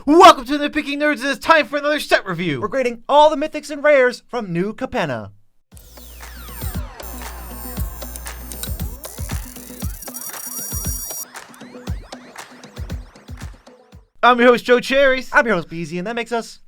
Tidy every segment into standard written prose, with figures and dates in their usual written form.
Welcome to Nitpicking Nerds, and it's time for another set review. We're grading all the mythics and rares from new Capenna. I'm your host, Joe Cherries. I'm your host, BZ, and that makes us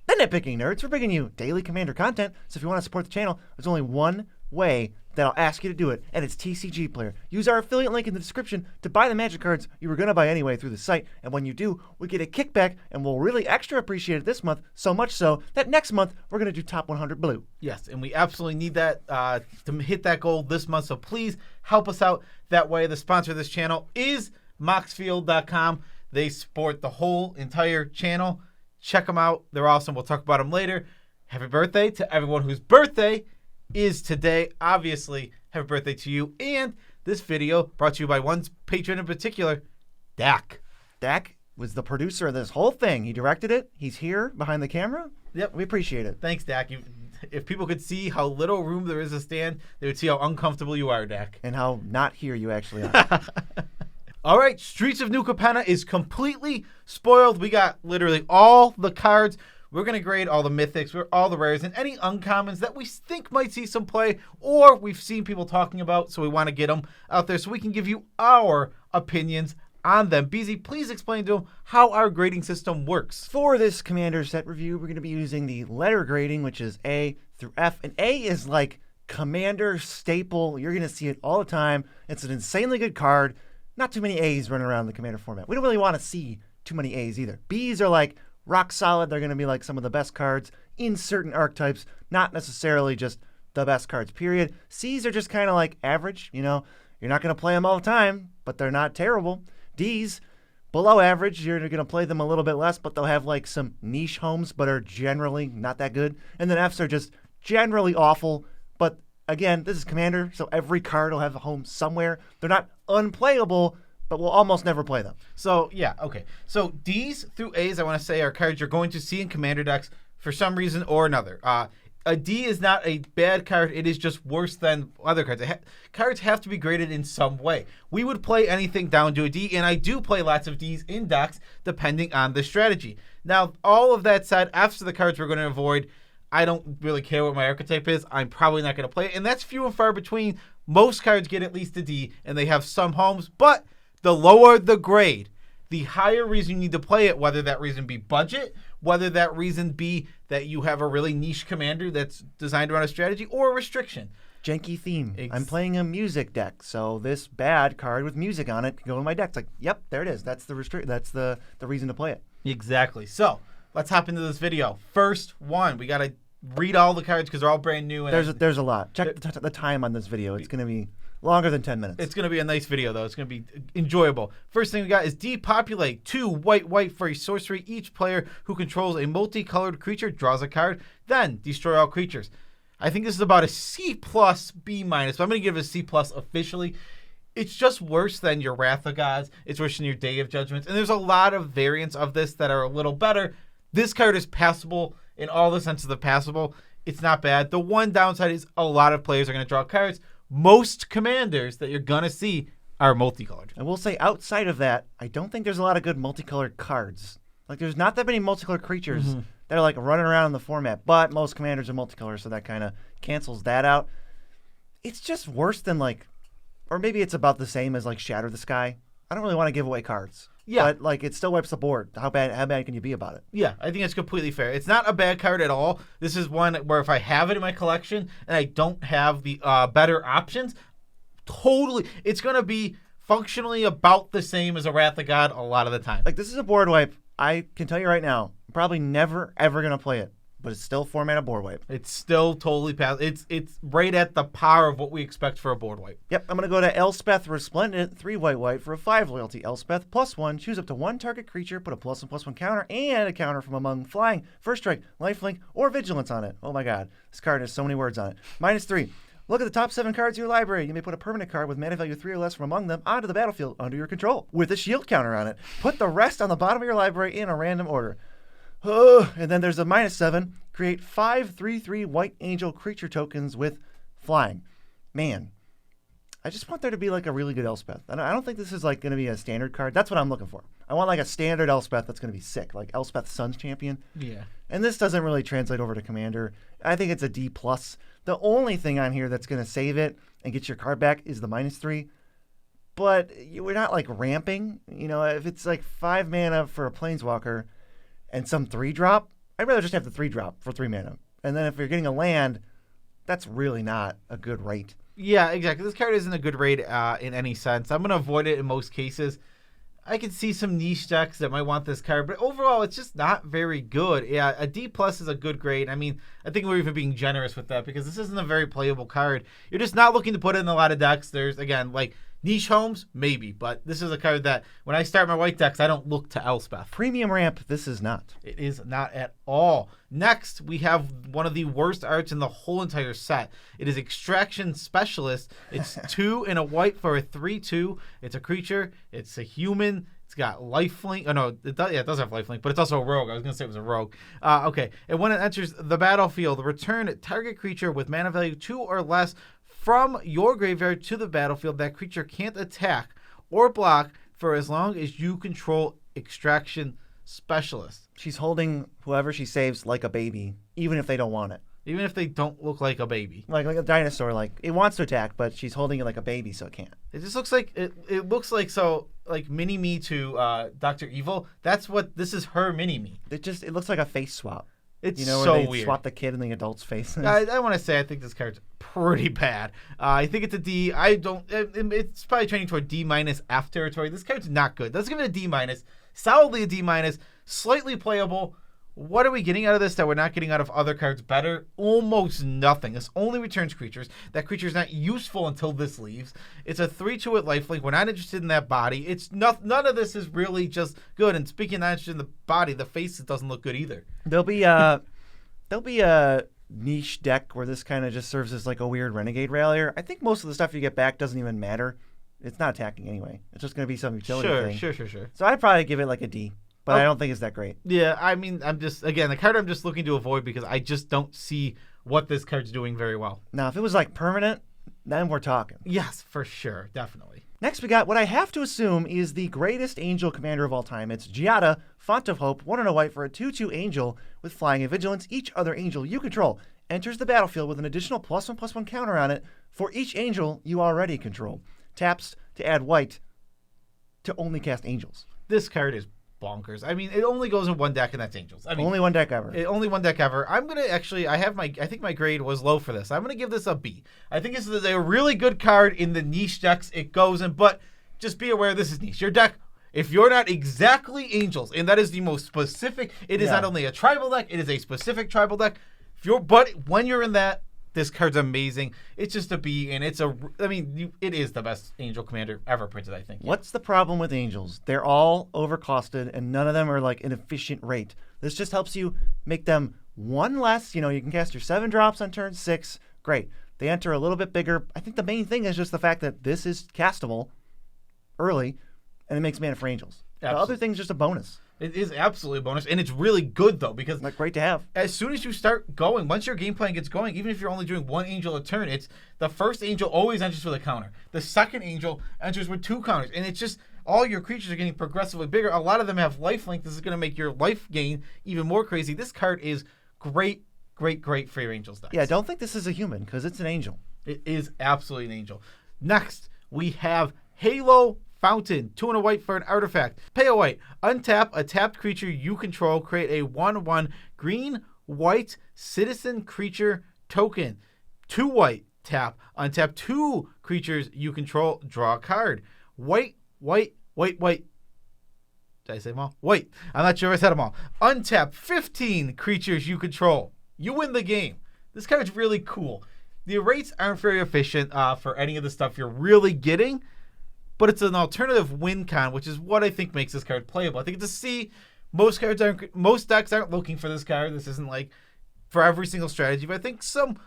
the Nitpicking Nerds. We're bringing you daily Commander content, so if you want to support the channel, there's only one way that I'll ask you to do it, and it's TCG Player. Use our affiliate link in the description to buy the Magic cards you were going to buy anyway through the site, and when you do, we get a kickback, and we'll really extra appreciate it this month, so much so that next month, we're going to do Top 100 Blue. Yes, and we absolutely need that to hit that goal this month, so please help us out that way. The sponsor of this channel is moxfield.com. They support the whole entire channel. Check them out. They're awesome. We'll talk about them later. Happy birthday to everyone whose birthday is today. Obviously, happy birthday to you. And this video brought to you by one patron in particular, Dak. Dak was the producer of this whole thing. He directed it. He's here behind the camera. Yep. We appreciate it. Thanks, Dak. If people could see how little room there is to stand, they would see how uncomfortable you are, Dak. And how not here you actually are. All right, Streets of New Capenna is completely spoiled. We got literally all the cards. We're going to grade all the mythics, all the rares, and any uncommons that we think might see some play or we've seen people talking about, so we want to get them out there so we can give you our opinions on them. BZ, please explain to them how our grading system works. For this Commander set review, we're going to be using the letter grading, which is A through F. And A is like Commander staple. You're going to see it all the time. It's an insanely good card. Not too many A's running around the Commander format. We don't really want to see too many A's either. B's are like rock solid. They're going to be like some of the best cards in certain archetypes, not necessarily just the best cards, period. C's are just kind of like average. You know, you're not going to play them all the time, but they're not terrible. D's, below average. You're going to play them a little bit less, but they'll have like some niche homes, but are generally not that good. And then F's are just generally awful, but again, this is Commander, so every card will have a home somewhere. They're not unplayable, but we'll almost never play them. So, yeah, okay. So, D's through A's, I want to say, are cards you're going to see in Commander decks for some reason or another. A D is not a bad card. It is just worse than other cards. Cards have to be graded in some way. We would play anything down to a D, and I do play lots of D's in decks depending on the strategy. Now, all of that said, F's are the cards we're going to avoid. I don't really care what my archetype is. I'm probably not going to play it. And that's few and far between. Most cards get at least a D, and they have some homes. But the lower the grade, the higher reason you need to play it, whether that reason be budget, whether that reason be that you have a really niche commander that's designed around a strategy, or a restriction. Janky theme. I'm playing a music deck, so this bad card with music on it can go in my deck. It's like, yep, there it is. That's the reason to play it. Exactly. So let's hop into this video. First one, we got to read all the cards because they're all brand new. And there's a lot. Check the time on this video. It's going to be longer than 10 minutes. It's going to be a nice video, though. It's going to be enjoyable. First thing we got is depopulate. 2 white for a sorcery. Each player who controls a multicolored creature draws a card, then destroy all creatures. I think this is about a C plus, B minus, but I'm going to give it a C plus officially. It's just worse than your Wrath of Gods. It's worse than your Day of Judgments. And there's a lot of variants of this that are a little better. This card is passable in all the senses of passable. It's not bad. The one downside is a lot of players are going to draw cards. Most commanders that you're going to see are multicolored. I will say outside of that, I don't think there's a lot of good multicolored cards. Like there's not that many multicolored creatures that are like running around in the format, but most commanders are multicolor, so that kind of cancels that out. It's just worse than like, or maybe it's about the same as like Shatter the Sky. I don't really want to give away cards. Yeah. But like it still wipes the board. How bad can you be about it? Yeah, I think it's completely fair. It's not a bad card at all. This is one where if I have it in my collection and I don't have the better options, totally, it's going to be functionally about the same as a Wrath of God a lot of the time. Like this is a board wipe. I can tell you right now, I'm probably never ever going to play it. But it's still format a board wipe. It's still totally past. It's right at the power of what we expect for a board wipe. Yep, I'm going to go to Elspeth Resplendent, 3 white for a 5 loyalty. Elspeth, +1, choose up to 1 target creature, put a +1/+1 counter, and a counter from among flying, first strike, lifelink, or vigilance on it. Oh my god, this card has so many words on it. -3, look at the top 7 cards of your library. You may put a permanent card with mana value 3 or less from among them onto the battlefield under your control, with a shield counter on it. Put the rest on the bottom of your library in a random order. And then there's a -7. Create 5 3/3 white angel creature tokens with flying. Man, I just want there to be like a really good Elspeth. I don't think this is like going to be a standard card. That's what I'm looking for. I want like a standard Elspeth that's going to be sick, like Elspeth Sun's Champion. Yeah. And this doesn't really translate over to Commander. I think it's a D+. The only thing on here that's going to save it and get your card back is the -3. But we're not like ramping. You know, if it's like 5 mana for a Planeswalker and some 3-drop, I'd rather just have the 3-drop for 3 mana. And then if you're getting a land, that's really not a good rate. Yeah, exactly. This card isn't a good rate in any sense. I'm going to avoid it in most cases. I can see some niche decks that might want this card, but overall, it's just not very good. Yeah, a D+ is a good grade. I mean, I think we're even being generous with that because this isn't a very playable card. You're just not looking to put it in a lot of decks. There's, again, like niche homes, maybe, but this is a card that when I start my white decks, I don't look to Elspeth. Premium ramp, this is not. It is not at all. Next, we have one of the worst arts in the whole entire set. It is Extraction Specialist. It's 2 and a white for a 3/2. It's a creature. It's a human. It's got lifelink. Oh, no, it does have lifelink, but it's also a rogue. I was going to say it was a rogue. Okay, and when it enters the battlefield, return target creature with mana value 2 or less from your graveyard to the battlefield. That creature can't attack or block for as long as you control Extraction Specialist. She's holding whoever she saves like a baby, even if they don't want it. Even if they don't look like a baby. Like a dinosaur, like it wants to attack, but she's holding it like a baby, so it can't. It just looks like it looks like so like mini me to Dr. Evil. That's what this is, her mini me. It looks like a face swap. It's where so they weird. Swap the kid and the adult's face. I want to say I think this card's pretty bad. I think it's a D. It's probably trending toward D- F territory. This card's not good. Let's give it a D-, solidly a D-, slightly playable. What are we getting out of this that we're not getting out of other cards better? Almost nothing. This only returns creatures. That creature's not useful until this leaves. It's a 3/2 with lifelink. We're not interested in that body. It's none of this is really just good. And speaking of not interested in the body, the face doesn't look good either. There'll be a niche deck where this kind of just serves as like a weird renegade rallier. I think most of the stuff you get back doesn't even matter. It's not attacking anyway. It's just going to be some utility thing. Sure. So I'd probably give it like a D. But I don't think it's that great. Yeah, I mean, the card I'm just looking to avoid because I just don't see what this card's doing very well. Now, if it was like permanent, then we're talking. Yes, for sure. Definitely. Next, we got what I have to assume is the greatest angel commander of all time. It's Giada, Font of Hope, 1 and a white for a 2/2 angel with flying and vigilance. Each other angel you control enters the battlefield with an additional +1/+1 counter on it for each angel you already control. Taps to add white to only cast angels. This card is bonkers. I mean, it only goes in one deck, and that's Angels. I mean, only one deck ever. Only one deck ever. I'm gonna actually. I think my grade was low for this. I'm gonna give this a B. I think this is a really good card in the niche decks it goes in, but just be aware this is niche. Your deck, if you're not exactly Angels, and that is the most specific. It is not only a tribal deck. It is a specific tribal deck. But when you're in that, this card's amazing. It's just a B, and it is the best Angel commander ever printed, I think. What's the problem with Angels? They're all overcosted, and none of them are like an efficient rate. This just helps you make them one less. You can cast your 7 drops on turn 6. Great. They enter a little bit bigger. I think the main thing is just the fact that this is castable early, and it makes mana for Angels. Absolutely. The other thing's just a bonus. It is absolutely a bonus, and it's really good, though, because like great to have. As soon as you start going, once your game plan gets going, even if you're only doing 1 angel a turn, it's the first angel always enters with a counter. The second angel enters with 2 counters, and it's just all your creatures are getting progressively bigger. A lot of them have lifelink. This is going to make your life gain even more crazy. This card is great for your Angels decks. Yeah, don't think this is a human, because it's an angel. It is absolutely an angel. Next, we have Halo Fountain, 2 and a white for an artifact. Pay a white. Untap a tapped creature you control. Create a 1/1 green-white citizen creature token. 2 white. Tap. Untap 2 creatures you control. Draw a card. White. Did I say them all? White. I'm not sure if I said them all. Untap 15 creatures you control. You win the game. This card's really cool. The rates aren't very efficient for any of the stuff you're really getting, but it's an alternative win con, which is what I think makes this card playable. I think it's a C. Most decks aren't looking for this card. This isn't like for every single strategy, but I think some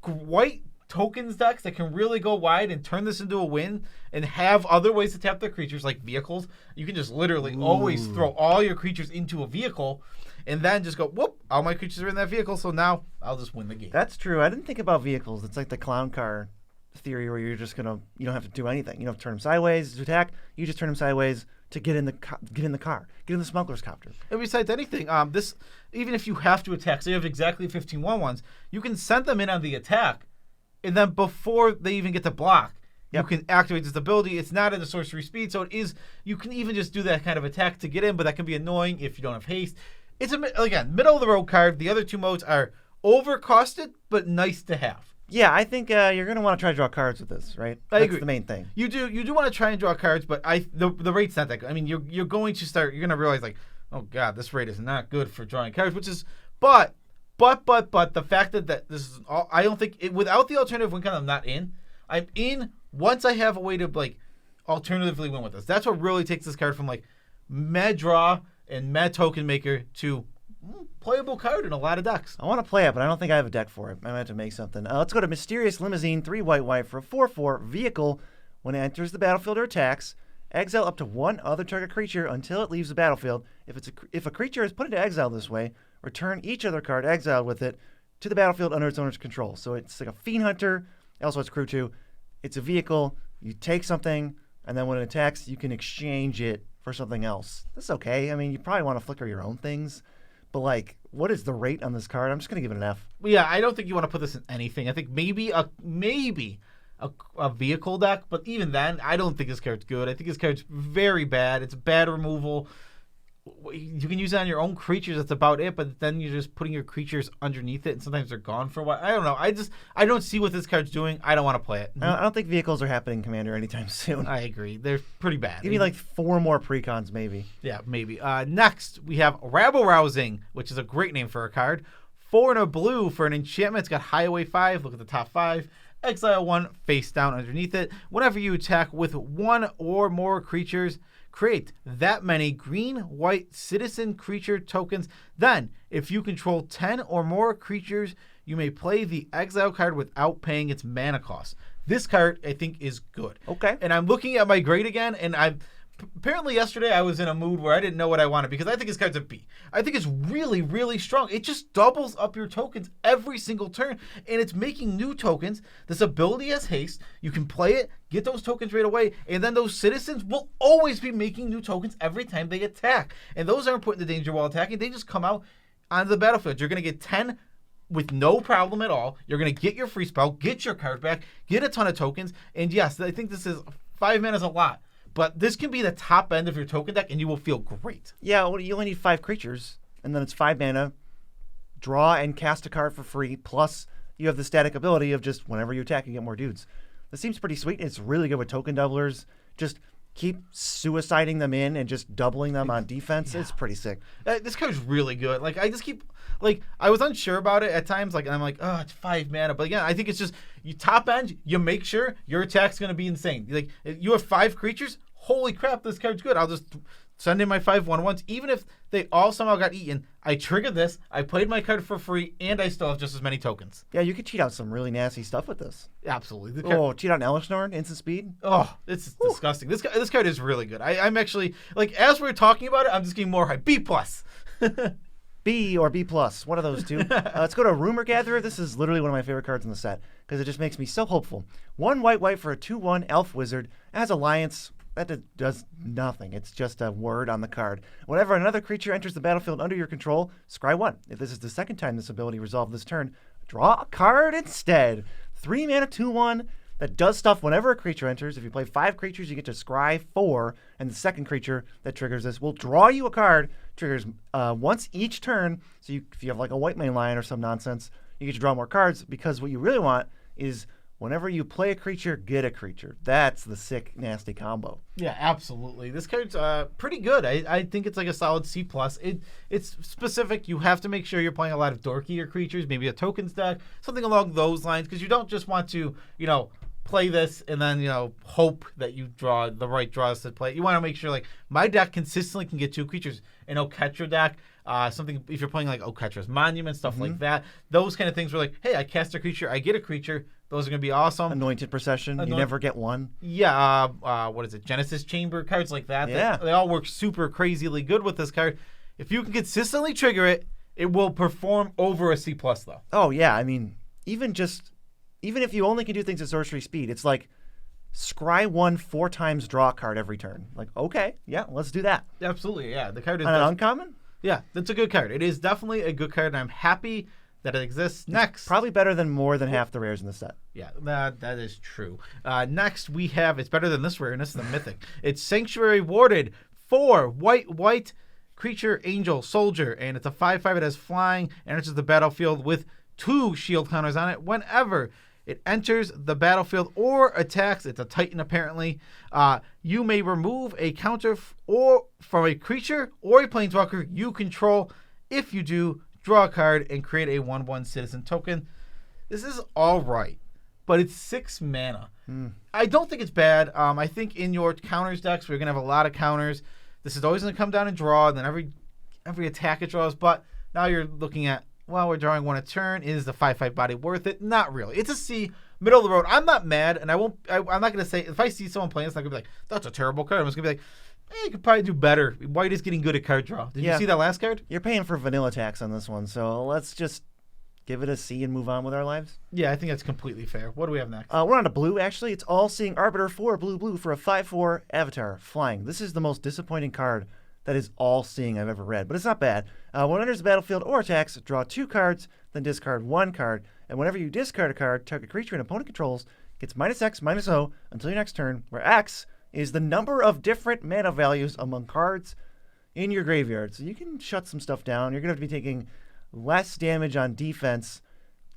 white tokens decks that can really go wide and turn this into a win and have other ways to tap their creatures, like vehicles. You can just literally always throw all your creatures into a vehicle and then just go, whoop, all my creatures are in that vehicle, so now I'll just win the game. That's true. I didn't think about vehicles. It's like the clown car theory where you're just gonna you don't have to do anything. You don't have to turn him sideways to attack. You just turn him sideways to get in the car, get in the smuggler's copter. And besides anything, this even if you have to attack, so you have exactly 15 1/1s, you can send them in on the attack, and then before they even get to block, you can activate this ability. It's not at a sorcery speed, so it is. You can even just do that kind of attack to get in, but that can be annoying if you don't have haste. It's again middle of the road card. The other two modes are overcosted, but nice to have. Yeah, I think you're going to want to try to draw cards with this, right? I agree. That's the main thing. You do want to try and draw cards, but the rate's not that good. I mean, you're going to realize like, oh god, this rate is not good for drawing cards, which is but the fact that this is all, I don't think without the alternative win con I'm not in. I'm in once I have a way to like alternatively win with this. That's what really takes this card from like mad draw and mad token maker to playable card in a lot of decks. I want to play it, but I don't think I have a deck for it. I might have to make something. Let's go to Mysterious Limousine, 3 white for a 4/4 vehicle. When it enters the battlefield or attacks, exile up to one other target creature until it leaves the battlefield. If a creature is put into exile this way, return each other card exiled with it to the battlefield under its owner's control. So it's like a Fiend Hunter. Also, it's crew 2. It's a vehicle. You take something, and then when it attacks, you can exchange it for something else. That's okay. I mean, you probably want to flicker your own things. But, like, what is the rate on this card? I'm just going to give it an F. Well, yeah, I don't think you want to put this in anything. I think maybe a vehicle deck, but even then, I don't think this card's good. I think this card's very bad. It's bad removal. You can use it on your own creatures. That's about it. But then you're just putting your creatures underneath it, and sometimes they're gone for a while. I don't know. I don't see what this card's doing. I don't want to play it. I don't think vehicles are happening, Commander, anytime soon. I agree. They're pretty bad. Give me like 4 more precons, maybe. Yeah, maybe. Next, we have Rabble Rousing, which is a great name for a card. 4 and a blue for an enchantment. It's got Highway 5. Look at the top 5. Exile 1, face down underneath it. Whenever you attack with 1 or more creatures, create that many green-white citizen creature tokens. Then, if you control 10 or more creatures, you may play the exile card without paying its mana cost. This card, I think, is good. Okay. And I'm looking at my grade again, and apparently yesterday I was in a mood where I didn't know what I wanted because I think this card's a B. I think it's really, really strong. It just doubles up your tokens every single turn, and it's making new tokens. This ability has haste. You can play it, get those tokens right away, and then those citizens will always be making new tokens every time they attack. And those aren't put into danger while attacking. They just come out onto the battlefield. You're going to get 10 with no problem at all. You're going to get your free spell, get your card back, get a ton of tokens, and yes, I think this is 5 mana is a lot. But this can be the top end of your token deck, and you will feel great. Yeah, well, you only need 5 creatures, and then it's 5 mana. Draw and cast a card for free, plus you have the static ability of just whenever you attack, you get more dudes. This seems pretty sweet. It's really good with token doublers. Just keep suiciding them in and just doubling them on defense. Yeah. It's pretty sick. This card's really good. Like, I just keep... Like, I was unsure about it at times. Like, and I'm like, oh, it's 5 mana. But again, I think it's just, you top end, you make sure your attack's going to be insane. Like, you have 5 creatures. Holy crap, this card's good. I'll just send in my 5/1/1s. Even if they all somehow got eaten, I triggered this, I played my card for free, and I still have just as many tokens. Yeah, you could cheat out some really nasty stuff with this. Absolutely. Cheat out an Elishnorn, instant speed? Oh, it's disgusting. This card is really good. I'm actually, like, as we're talking about it, I'm just getting more high. B+. B or B+, one of those two. Let's go to Rumor Gatherer. This is literally one of my favorite cards in the set because it just makes me so hopeful. 1 white for a 2/1 elf wizard. It has Alliance. That does nothing. It's just a word on the card. Whenever another creature enters the battlefield under your control, scry 1. If this is the second time this ability resolved this turn, draw a card instead. 3 mana 2/1 that does stuff whenever a creature enters. If you play 5 creatures, you get to scry 4, and the second creature that triggers this will draw you a card. Triggers once each turn. So if you have like a white main line or some nonsense, you get to draw more cards because what you really want is whenever you play a creature, get a creature. That's the sick, nasty combo. Yeah, absolutely. This card's pretty good. I think it's like a solid C+. It's specific. You have to make sure you're playing a lot of dorkier creatures, maybe a tokens deck, something along those lines, because you don't just want to, play this and then, hope that you draw the right draws to play. You want to make sure, like, my deck consistently can get 2 creatures. An Oketra deck, something, if you're playing, like, Oketra's Monument, stuff like that. Those kind of things where, like, hey, I cast a creature, I get a creature. Those are going to be awesome. Anointed Procession. You never get one. Yeah. What is it? Genesis Chamber, cards like that. Yeah. They all work super crazily good with this card. If you can consistently trigger it, it will perform over a C+, though. Oh, yeah. I mean, even just even if you only can do things at sorcery speed, it's like scry 1 4 times, draw a card every turn. Like, okay, yeah, let's do that. Absolutely, yeah. The card is On an uncommon? yeah, that's a good card. It is definitely a good card, and I'm happy that it exists. Next. Probably better than more than half the rares in the set. Yeah, that is true. Next, we have, it's better than this rare, and this is the Mythic. It's Sanctuary Warded, 4 white creature, angel, soldier, and it's a 5/5. It has flying, enters the battlefield with 2 shield counters on it. Whenever it enters the battlefield or attacks, it's a Titan apparently, you may remove a counter or from a creature or a planeswalker you control. If you do, draw a card and create a 1/1 citizen token. This is all right, but it's 6 mana. I don't think it's bad. I think in your counters decks, we're going to have a lot of counters. This is always going to come down and draw, and then every attack it draws. But now you're looking at, well, we're drawing 1 a turn. Is the 5/5 body worth it? Not really. It's a C, middle of the road. I'm not mad, and I'm not going to say, if I see someone playing this, I'm going to be like, that's a terrible card. I'm just going to be like, you could probably do better. White is getting good at card draw. Did you see that last card? You're paying for vanilla tax on this one, so let's just give it a C and move on with our lives. Yeah, I think that's completely fair. What do we have next? We're on to blue, actually. It's All-Seeing Arbiter, 4 blue for a 5/4 avatar, flying. This is the most disappointing card that is All-Seeing I've ever read, but it's not bad. When it enters the battlefield or attacks, draw 2 cards, then discard 1 card, and whenever you discard a card, target creature an opponent controls gets -X, -O until your next turn, where X is the number of different mana values among cards in your graveyard. So you can shut some stuff down. You're going to have to be taking less damage on defense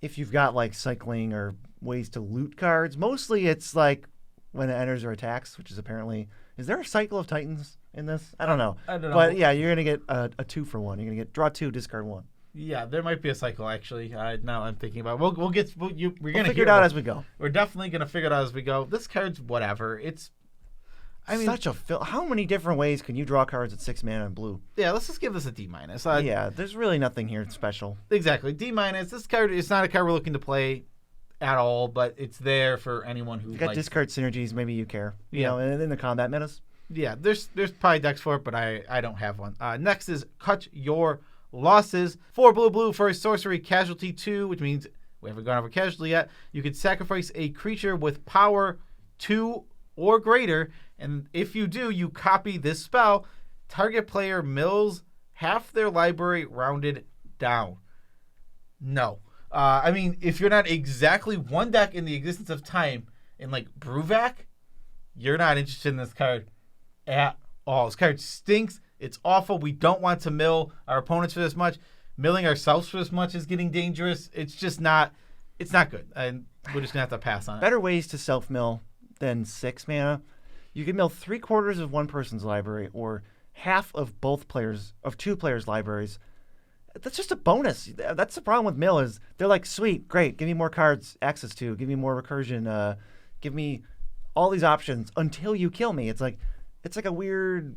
if you've got like cycling or ways to loot cards. Mostly it's like when it enters or attacks, which is apparently... Is there a cycle of Titans in this? I don't know. But yeah, you're going to get a 2 for 1. You're going to get draw 2, discard 1. Yeah, there might be a cycle actually. Now I'm thinking about it. We'll figure it out as we go. We're definitely going to figure it out as we go. This card's whatever. Such a how many different ways can you draw cards at 6 mana in blue? Yeah, let's just give this a D-. Yeah, there's really nothing here special. Exactly. D-. This card is not a card we're looking to play at all, but it's there for anyone who you got discard synergies, maybe you care. You know, and in the combat metas. Yeah, there's probably decks for it, but I don't have one. Next is Cut Your Losses. 4 blue for a sorcery casualty 2, which means we haven't gone over casualty yet. You can sacrifice a creature with power 2 or greater, and if you do, you copy this spell. Target player mills half their library rounded down. No. I mean, if you're not exactly one deck in the existence of time in like Bruvac, you're not interested in this card at all. This card stinks. It's awful. We don't want to mill our opponents for this much. Milling ourselves for this much is getting dangerous. It's just not, it's not good. And we're just going to have to pass on it. Better ways to self-mill than 6 mana. You can mill 3/4 of one person's library or half of two players' libraries. That's just a bonus. That's the problem with mill is they're like, sweet, great, give me more cards access to, give me more recursion, give me all these options until you kill me. It's like a weird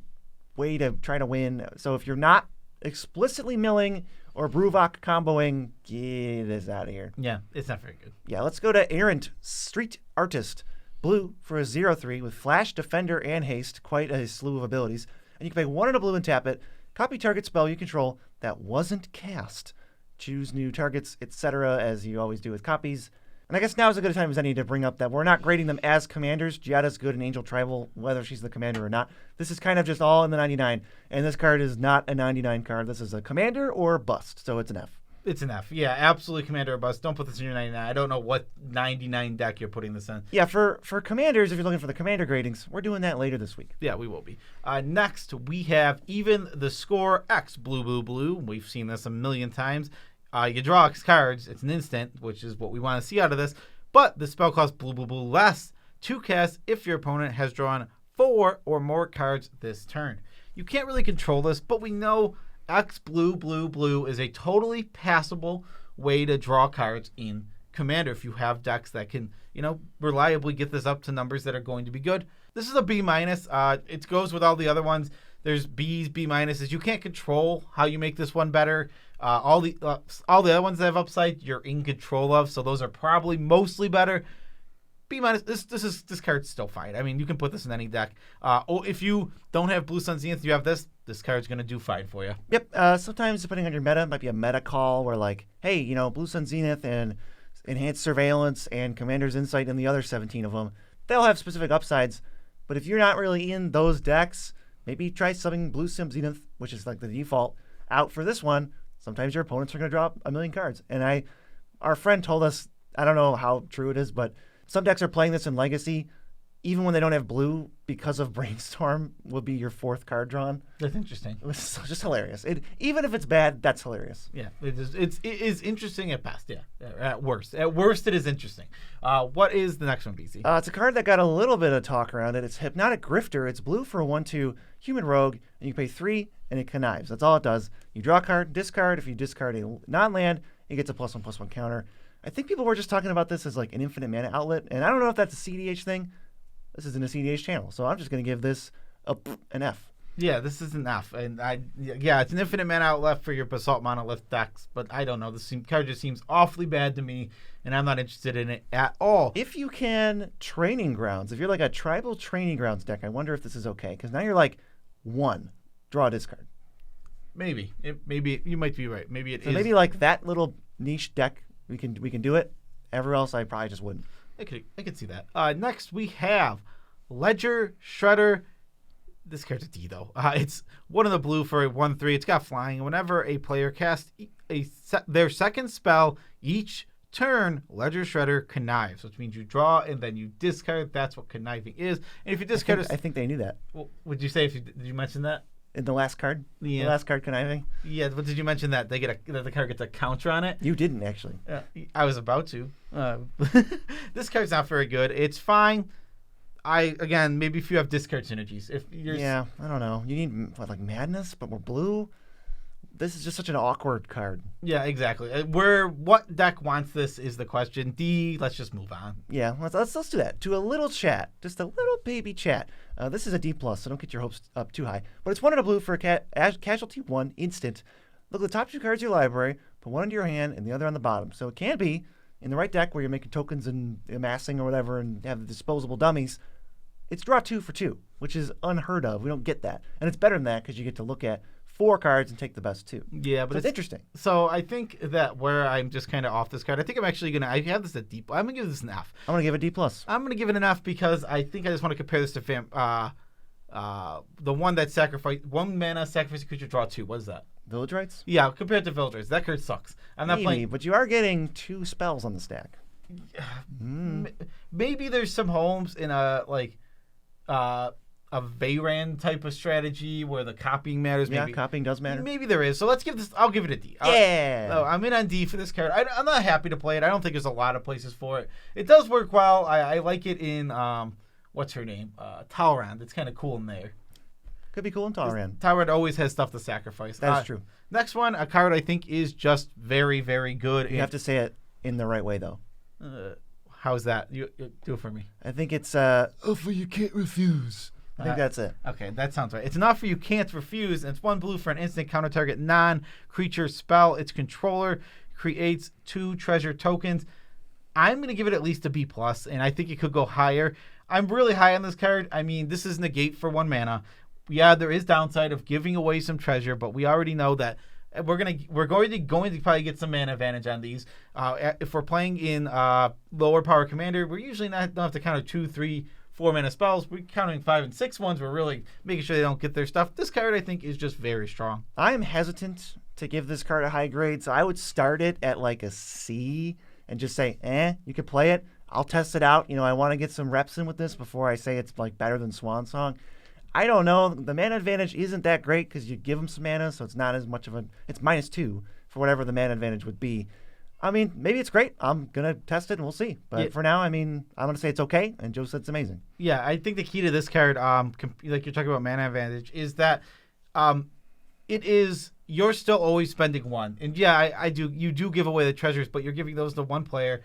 way to try to win. So if you're not explicitly milling or Bruvac comboing, get this out of here. Yeah, it's not very good. Yeah, let's go to Errant Street Artist. Blue for a 0/3 with Flash, Defender, and Haste. Quite a slew of abilities. And you can pay 1 and a blue and tap it. Copy target spell you control that wasn't cast. Choose new targets, etc., as you always do with copies. And I guess now is a good time as any to bring up that we're not grading them as commanders. Giada's good in Angel Tribal, whether she's the commander or not. This is kind of just all in the 99. And this card is not a 99 card. This is a commander or bust, so it's an F. It's an F. Yeah, absolutely commander or bust. Don't put this in your 99. I don't know what 99 deck you're putting this in. Yeah, for commanders, if you're looking for the commander gradings, we're doing that later this week. Yeah, we will be. Next, we have Even the Score X blue. We've seen this a million times. You draw X cards. It's an instant, which is what we want to see out of this. But the spell costs blue less to cast if your opponent has drawn 4 or more cards this turn. You can't really control this, but we know X blue is a totally passable way to draw cards in Commander if you have decks that can, reliably get this up to numbers that are going to be good. This is a B-. It goes with all the other ones. There's B's, B-. You can't control how you make this one better. All the other ones that have upside, you're in control of, so those are probably mostly better. B-. This card's still fine. I mean, you can put this in any deck. If you don't have Blue Sun Zenith, you have this card's going to do fine for you. Yep. Sometimes, depending on your meta, it might be a meta call where like, hey, Blue Sun Zenith and Enhanced Surveillance and Commander's Insight and the other 17 of them. They'll have specific upsides, but if you're not really in those decks, maybe try subbing Blue Sim Zenith, which is like the default, out for this one. Sometimes your opponents are going to drop a million cards. And our friend told us, I don't know how true it is, but some decks are playing this in Legacy, even when they don't have blue, because of Brainstorm will be your 4th card drawn. That's interesting. It was just hilarious. Even if it's bad, that's hilarious. Yeah, it is interesting at best. Yeah, at worst. At worst, it is interesting. What is the next one, BC? It's a card that got a little bit of talk around it. It's Hypnotic Grifter. It's blue for a 1/2 human rogue, and you pay 3, and it connives. That's all it does. You draw a card, discard. If you discard a non-land, it gets a +1/+1 counter. I think people were just talking about this as like an infinite mana outlet, and I don't know if that's a CDH thing. This isn't a CDH channel, so I'm just going to give this an F. Yeah, this is an F, and it's an infinite mana outlet for your Basalt Monolith decks, but I don't know. This card just seems awfully bad to me, and I'm not interested in it at all. If you can Training Grounds, if you're like a tribal Training Grounds deck, I wonder if this is okay, because now you're like 1, draw a discard. Maybe you might be right. Maybe it is. Maybe like that little niche deck, we can do it. Everywhere else, I probably just wouldn't. I could see that. Next, we have Ledger Shredder. This card's a D, though. It's 1 of the blue for a 1/3. It's got flying. And whenever a player casts their second spell each turn, Ledger Shredder connives, which means you draw and then you discard. That's what conniving is. And if you discard... I think they knew that. Well, would you say, did you mention that? In the last card? Yeah. The last card conniving? Yeah, but did you mention that that the card gets a counter on it? You didn't, actually. I was about to. This card's not very good. It's fine. Maybe if you have discard synergies. Yeah, I don't know. You need, like Madness, but we're blue? This is just such an awkward card. Yeah, exactly. What deck wants this is the question. D, let's just move on. Yeah, let's do that. To a little chat. Just a little baby chat. This is a D+, so don't get your hopes up too high. But it's 1 in a blue for a Casualty 1 instant. Look at the top 2 cards of your library, put 1 into your hand and the other on the bottom. So it can be in the right deck where you're making tokens and amassing or whatever and have the disposable dummies. It's draw 2 for 2, which is unheard of. We don't get that. And it's better than that because you get to look at 4 cards and take the best 2. Yeah, but it's interesting. So I think that where I'm just kind of off this card, I think I'm actually I have this at D. I'm going to give this an F. I'm going to give it a D+. I'm going to give it an F because I think I just want to compare this to the one that sacrificed 1 mana, sacrifice a creature, draw 2. What is that? Village Rites? Yeah, compared to Village Rites. That card sucks. I'm not playing. But you are getting 2 spells on the stack. Maybe there's some homes in a Veyran type of strategy where the copying matters. Yeah, copying does matter. Maybe there is. So let's give this. I'll give it a D. Yeah. I'm in on D for this card. I'm not happy to play it. I don't think there's a lot of places for it. It does work well. I like it in what's her name? Talrand. It's kind of cool in there. Could be cool in Talrand. Talrand always has stuff to sacrifice. That's true. Next one, a card I think is just very, very good. You have to say it in the right way, though. How's that? You do it for me. I think it's offer you can't refuse. I think that's it. Okay, that sounds right. It's an offer you can't refuse, and it's 1 blue for an instant counter target non-creature spell. Its controller creates 2 treasure tokens. I'm going to give it at least a B+, and I think it could go higher. I'm really high on this card. I mean, this is negate for 1 mana. Yeah, there is downside of giving away some treasure, but we already know that we're going to probably get some mana advantage on these. If we're playing in lower power commander, we're usually don't have to counter 2, 3, 4 mana spells. We're counting 5 and 6 ones. We're really making sure they don't get their stuff. This card, I think, is just very strong. I am hesitant to give this card a high grade, so I would start it at like a C and just say, you could play it. I'll test it out. I want to get some reps in with this before I say it's like better than Swan Song. I don't know. The mana advantage isn't that great because you give them some mana, so it's not as much of it's -2 for whatever the mana advantage would be. I mean, maybe it's great. I'm going to test it and we'll see. But for now, I mean, I'm going to say it's okay. And Joe said it's amazing. Yeah, I think the key to this card, like you're talking about mana advantage, is that you're still always spending 1. And yeah, you do give away the treasures, but you're giving those to 1 player.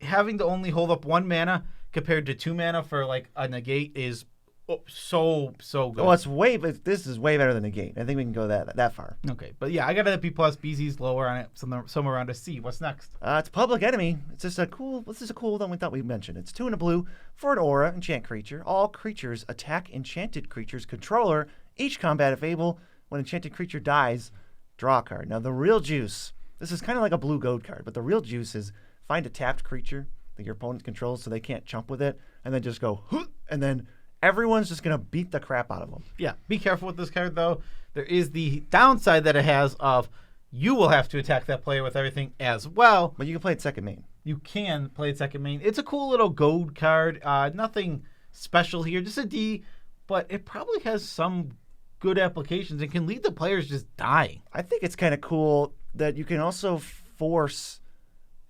Having to only hold up 1 mana compared to 2 mana for like a negate is so good. Well, this is way better than negate. I think we can go that far. Okay, but yeah, I got it at B+. BZ's lower on it, somewhere around a C. What's next? It's Public Enemy. It's just this is a cool one we thought we mentioned. It's 2 and a blue for an aura, enchant creature. All creatures attack enchanted creatures controller. Each combat if able. When enchanted creature dies, draw a card. Now the real juice. This is kind of like a blue gold card, but the real juice is find a tapped creature that your opponent controls so they can't chump with it, and then just go, and then everyone's just going to beat the crap out of them. Yeah, be careful with this card, though. There is the downside that it has of you will have to attack that player with everything as well. But you can play it second main. You can play it second main. It's a cool little gold card. Nothing special here, just a D, but it probably has some good applications and can lead to players just dying. I think it's kind of cool that you can also force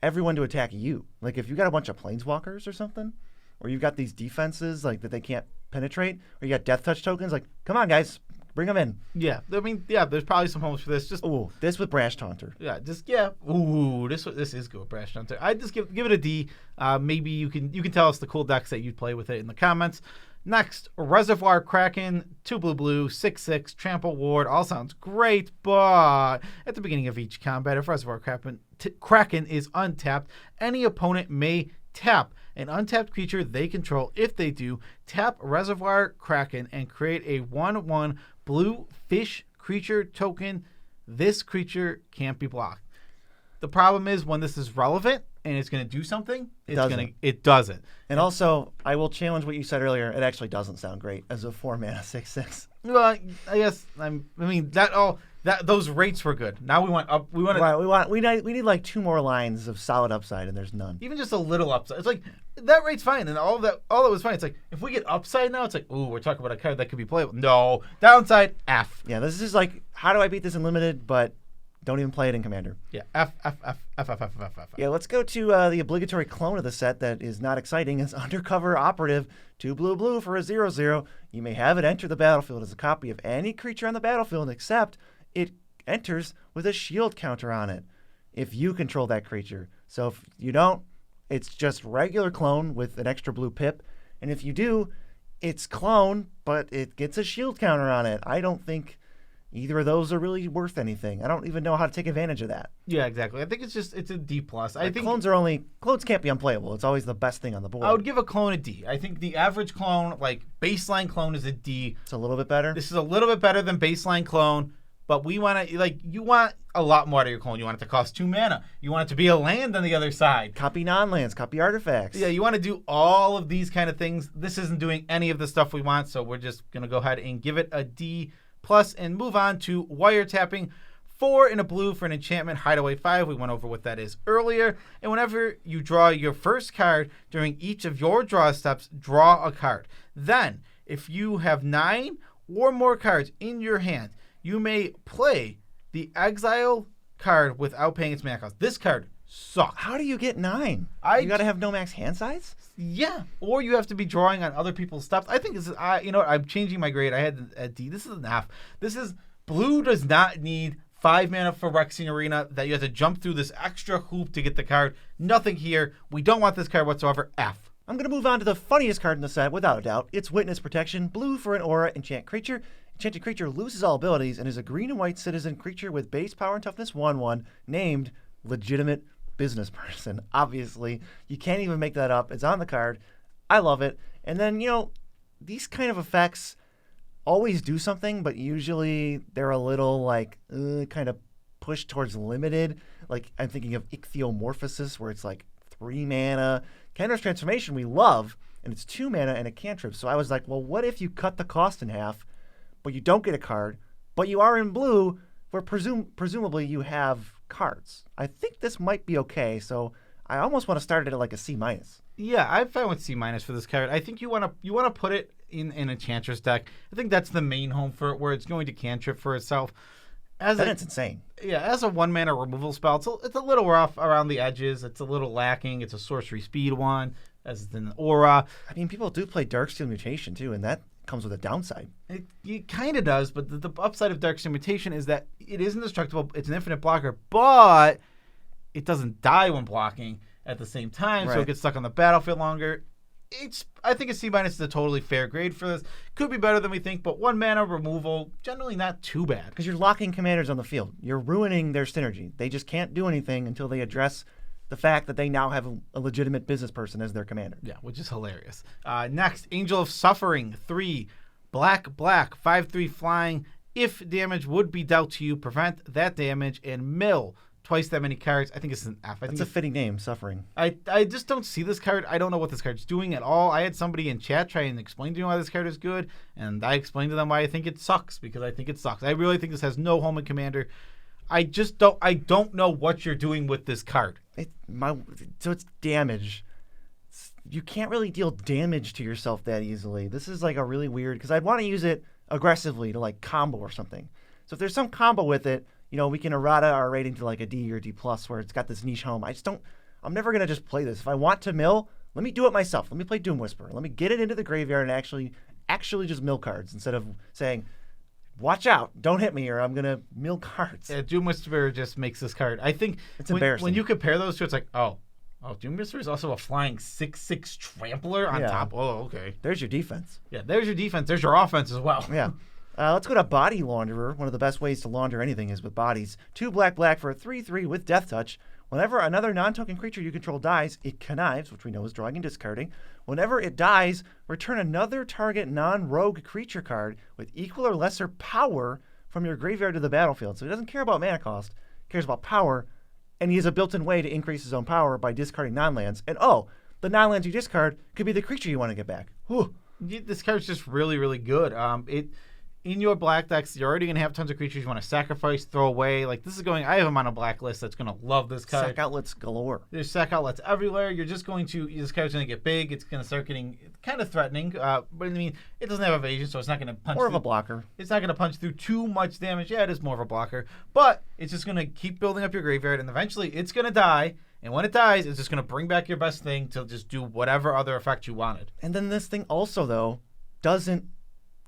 everyone to attack you. Like if you got a bunch of planeswalkers or something, or you've got these defenses like that they can't penetrate, or you got death touch tokens, like, come on, guys, bring them in. Yeah, I mean, yeah, there's probably some homes for this. Just this with Brash Taunter. Yeah, this is good with Brash Taunter. I just give it a D. Maybe you can tell us the cool decks that you'd play with it in the comments. Next, Reservoir Kraken, 2 blue, 6/6, trample ward. All sounds great, but at the beginning of each combat, if Reservoir Kraken is untapped, any opponent may tap an untapped creature they control. If they do, tap Reservoir Kraken and create a 1/1 blue fish creature token. This creature can't be blocked. The problem is when this is relevant and it's going to do something, it doesn't. And also, I will challenge what you said earlier. It actually doesn't sound great as a 4-mana 6/6. Well, I guess those rates were good. Now we want up. We need like 2 more lines of solid upside, and there's none. Even just a little upside. It's like that rate's fine, and all that was fine. It's like if we get upside now, it's like, ooh, we're talking about a card that could be playable. No, downside F. Yeah, this is like, how do I beat this in limited, but don't even play it in Commander. Yeah, F. Yeah, let's go to the obligatory clone of the set that is not exciting. It's Undercover Operative, 2 blue for a 0/0. You may have it enter the battlefield as a copy of any creature on the battlefield, except it enters with a shield counter on it if you control that creature. So if you don't, it's just regular clone with an extra blue pip. And if you do, it's clone, but it gets a shield counter on it. I don't think either of those are really worth anything. I don't even know how to take advantage of that. Yeah, exactly. I think it's a D+. I think clones can't be unplayable. It's always the best thing on the board. I would give a clone a D. I think the average clone, like baseline clone, is a D. It's a little bit better. This is a little bit better than baseline clone, but we want to, you want a lot more out of your clone. You want it to cost 2 mana. You want it to be a land on the other side. Copy non-lands, copy artifacts. Yeah, you want to do all of these kind of things. This isn't doing any of the stuff we want, so we're just going to go ahead and give it a D+ and move on to wiretapping. 4 in a blue for an enchantment, Hideaway 5. We went over what that is earlier. And whenever you draw your first card during each of your draw steps, draw a card. Then, if you have 9 or more cards in your hand, you may play the exile card without paying its mana cost. This card sucks. How do you get 9? You got to have no max hand size? Yeah, or you have to be drawing on other people's stuff. I think this is, I'm changing my grade. I had a D. This is an F. Blue does not need 5 mana for Phyrexian Arena that you have to jump through this extra hoop to get the card. Nothing here. We don't want this card whatsoever. F. I'm going to move on to the funniest card in the set, without a doubt. It's Witness Protection. Blue for an aura, enchant creature. Enchanted creature loses all abilities and is a green and white citizen creature with base power and toughness 1/1, named Legitimate Business Person. Obviously, you can't even make that up. It's on the card. I love it. And then, these kind of effects always do something, but usually they're a little kind of pushed towards limited. Like I'm thinking of Ichthyomorphosis, where it's like 3 mana. Kendra's Transformation we love, and it's 2 mana and a cantrip. So I was like, well, what if you cut the cost in half, but you don't get a card, but you are in blue, where presumably you have cards? I think this might be okay, so I almost want to start it at like a C-. Yeah, I'm fine with C- for this card. I think you want to put it in a Enchantress deck. I think that's the main home for it, where it's going to cantrip for itself. It's insane. Yeah, as a 1 mana removal spell, it's a little rough around the edges. It's a little lacking. It's a sorcery speed one, as it's an aura. I mean, people do play Darksteel Mutation too, and that comes with a downside. It kind of does, but the upside of Darksteel Mutation is that it is indestructible. It's an infinite blocker, but it doesn't die when blocking at the same time, so it gets stuck on the battlefield longer. I think a C- is a totally fair grade for this. Could be better than we think, but 1 mana removal, generally not too bad. Because you're locking commanders on the field. You're ruining their synergy. They just can't do anything until they address the fact that they now have a legitimate business person as their commander. Yeah, which is hilarious. Next, Angel of Suffering, 3, black, 5/3 flying. If damage would be dealt to you, prevent that damage and mill twice that many cards. I think it's an F. That's a fitting name, Suffering. I just don't see this card. I don't know what this card's doing at all. I had somebody in chat try and explain to me why this card is good, and I explained to them why I think it sucks, because I think it sucks. I really think this has no home in Commander. I don't know what you're doing with this card. So it's damage. You can't really deal damage to yourself that easily. This is like a really weird, because I'd want to use it aggressively to like combo or something. So if there's some combo with it, we can errata our rating to like a D or D plus where it's got this niche home. I'm never going to just play this. If I want to mill, let me do it myself. Let me play Doom Whisperer. Let me get it into the graveyard and actually just mill cards instead of saying, watch out, don't hit me or I'm going to mill cards. Yeah, Doom Whisperer just makes this card. I think it's embarrassing. When you compare those two, it's like, oh, Doom Whisperer is also a flying 6/6 trampler on top. Oh, okay. There's your defense. Yeah, there's your defense. There's your offense as well. Yeah. Let's go to Body Launderer. One of the best ways to launder anything is with bodies. 2 black for a 3/3 with Death Touch. Whenever another non-token creature you control dies, it connives, which we know is drawing and discarding. Whenever it dies, return another target non-rogue creature card with equal or lesser power from your graveyard to the battlefield. So he doesn't care about mana cost, he cares about power. And he has a built-in way to increase his own power by discarding non-lands. And the non-lands you discard could be the creature you want to get back. Whew. This card's just really, really good. In your black decks, you're already going to have tons of creatures you want to sacrifice, throw away. Like, I have them on a black list that's going to love this card. Sack outlets galore. There's sack outlets everywhere. This card's going to get big. It's going to start getting kind of threatening. But I mean, it doesn't have evasion, so it's not going to punch more of a blocker. It's not going to punch through too much damage. Yeah, it is more of a blocker. But it's just going to keep building up your graveyard, and eventually it's going to die. And when it dies, it's just going to bring back your best thing to just do whatever other effect you wanted. And then this thing also, though, doesn't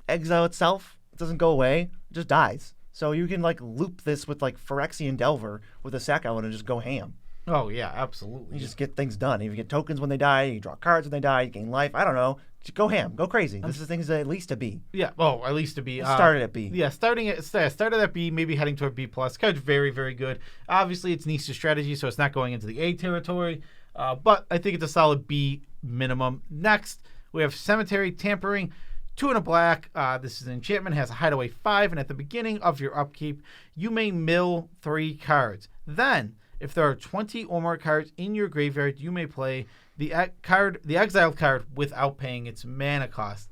exile itself. It doesn't go away. It just dies. So you can loop this with Phyrexian Delver with a sack outlet and just go ham. Oh, yeah, absolutely. You just get things done. You get tokens when they die. You draw cards when they die. You gain life. I don't know. Just go ham. Go crazy. This thing's at least a B. Yeah. Oh, at least a B. Started at B. Yeah, started at B, maybe heading toward B+. Card's very, very good. Obviously, it's niche to strategy, so it's not going into the A territory. But I think it's a solid B minimum. Next, we have Cemetery Tampering. 2 and a black. This is an enchantment, has a hideaway 5, and at the beginning of your upkeep, you may mill 3 cards. Then, if there are 20 or more cards in your graveyard, you may play the exiled card without paying its mana cost.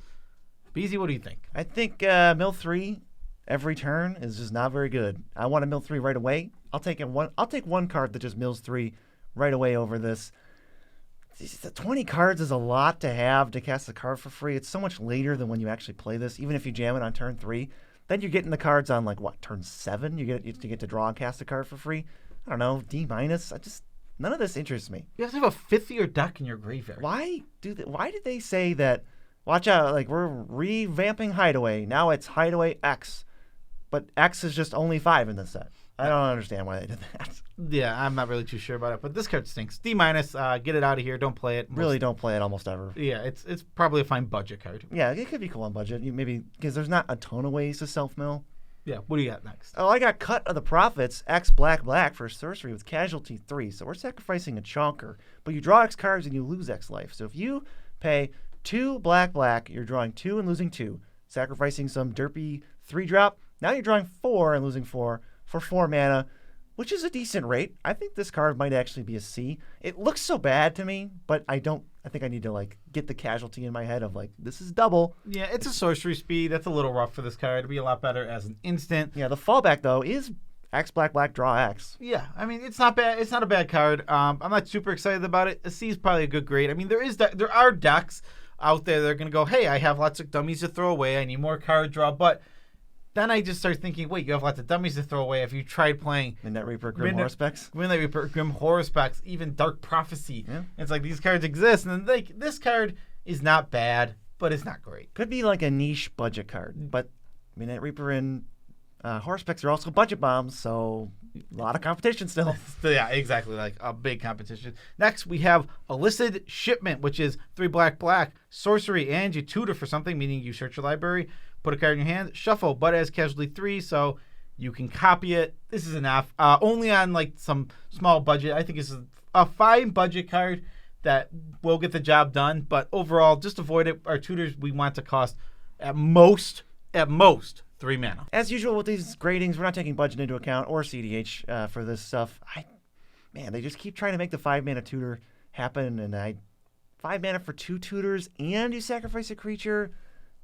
BZ, what do you think? I think mill 3 every turn is just not very good. I want to mill 3 right away. I'll take one card that just mills 3 right away over this. 20 cards is a lot to have to cast a card for free. It's so much later than when you actually play this, even if you jam it on turn 3. Then you're getting the cards on turn 7? You get to draw and cast a card for free. I don't know, D-. None of this interests me. You have to have a 5th-year deck in your graveyard. Why did they say that? Watch out, we're revamping Hideaway. Now it's Hideaway X. But X is just only 5 in this set. I don't understand why they did that. Yeah, I'm not really too sure about it, but this card stinks. D-. Get it out of here. Don't play it. Really don't play it almost ever. Yeah, it's probably a fine budget card. Yeah, it could be cool on budget. Maybe because there's not a ton of ways to self-mill. Yeah, what do you got next? Oh, I got Cut of the Prophets, X black for sorcery with casualty 3. So we're sacrificing a chonker, but you draw X cards and you lose X life. So if you pay 2 black, you're drawing 2 and losing 2, sacrificing some derpy 3-drop. Now you're drawing 4 and losing 4 for 4 mana, which is a decent rate. I think this card might actually be a C. It looks so bad to me, but I think I need to get the casualty in my head of this is double. Yeah, it's a sorcery speed. That's a little rough for this card. It'd be a lot better as an instant. Yeah, the fallback though is X black draw X. Yeah, I mean it's not bad. It's not a bad card. I'm not super excited about it. A C is probably a good grade. I mean there are decks out there that are gonna go, hey, I have lots of dummies to throw away. I need more card draw, but then I just start thinking, wait, you have lots of dummies to throw away. If you tried playing Midnight Reaper, Grim Horror Specs, Grim Horror Specs, even Dark Prophecy, it's these cards exist, and then this card is not bad, but it's not great. Could be a niche budget card, but Midnight Reaper and Horror Specs are also budget bombs, so a lot of competition still. Yeah, exactly, a big competition. Next, we have Illicit Shipment, which is 3 black, sorcery, and you tutor for something, meaning you search your library, put a card in your hand, shuffle, but as casualty 3, so you can copy it. This is enough. Only on some small budget. I think this is a fine budget card that will get the job done, but overall, just avoid it. Our tutors we want to cost at most 3 mana. As usual with these gradings, we're not taking budget into account or CDH for this stuff. Man, they just keep trying to make the 5-mana tutor happen, and 5 mana for 2 tutors, and you sacrifice a creature.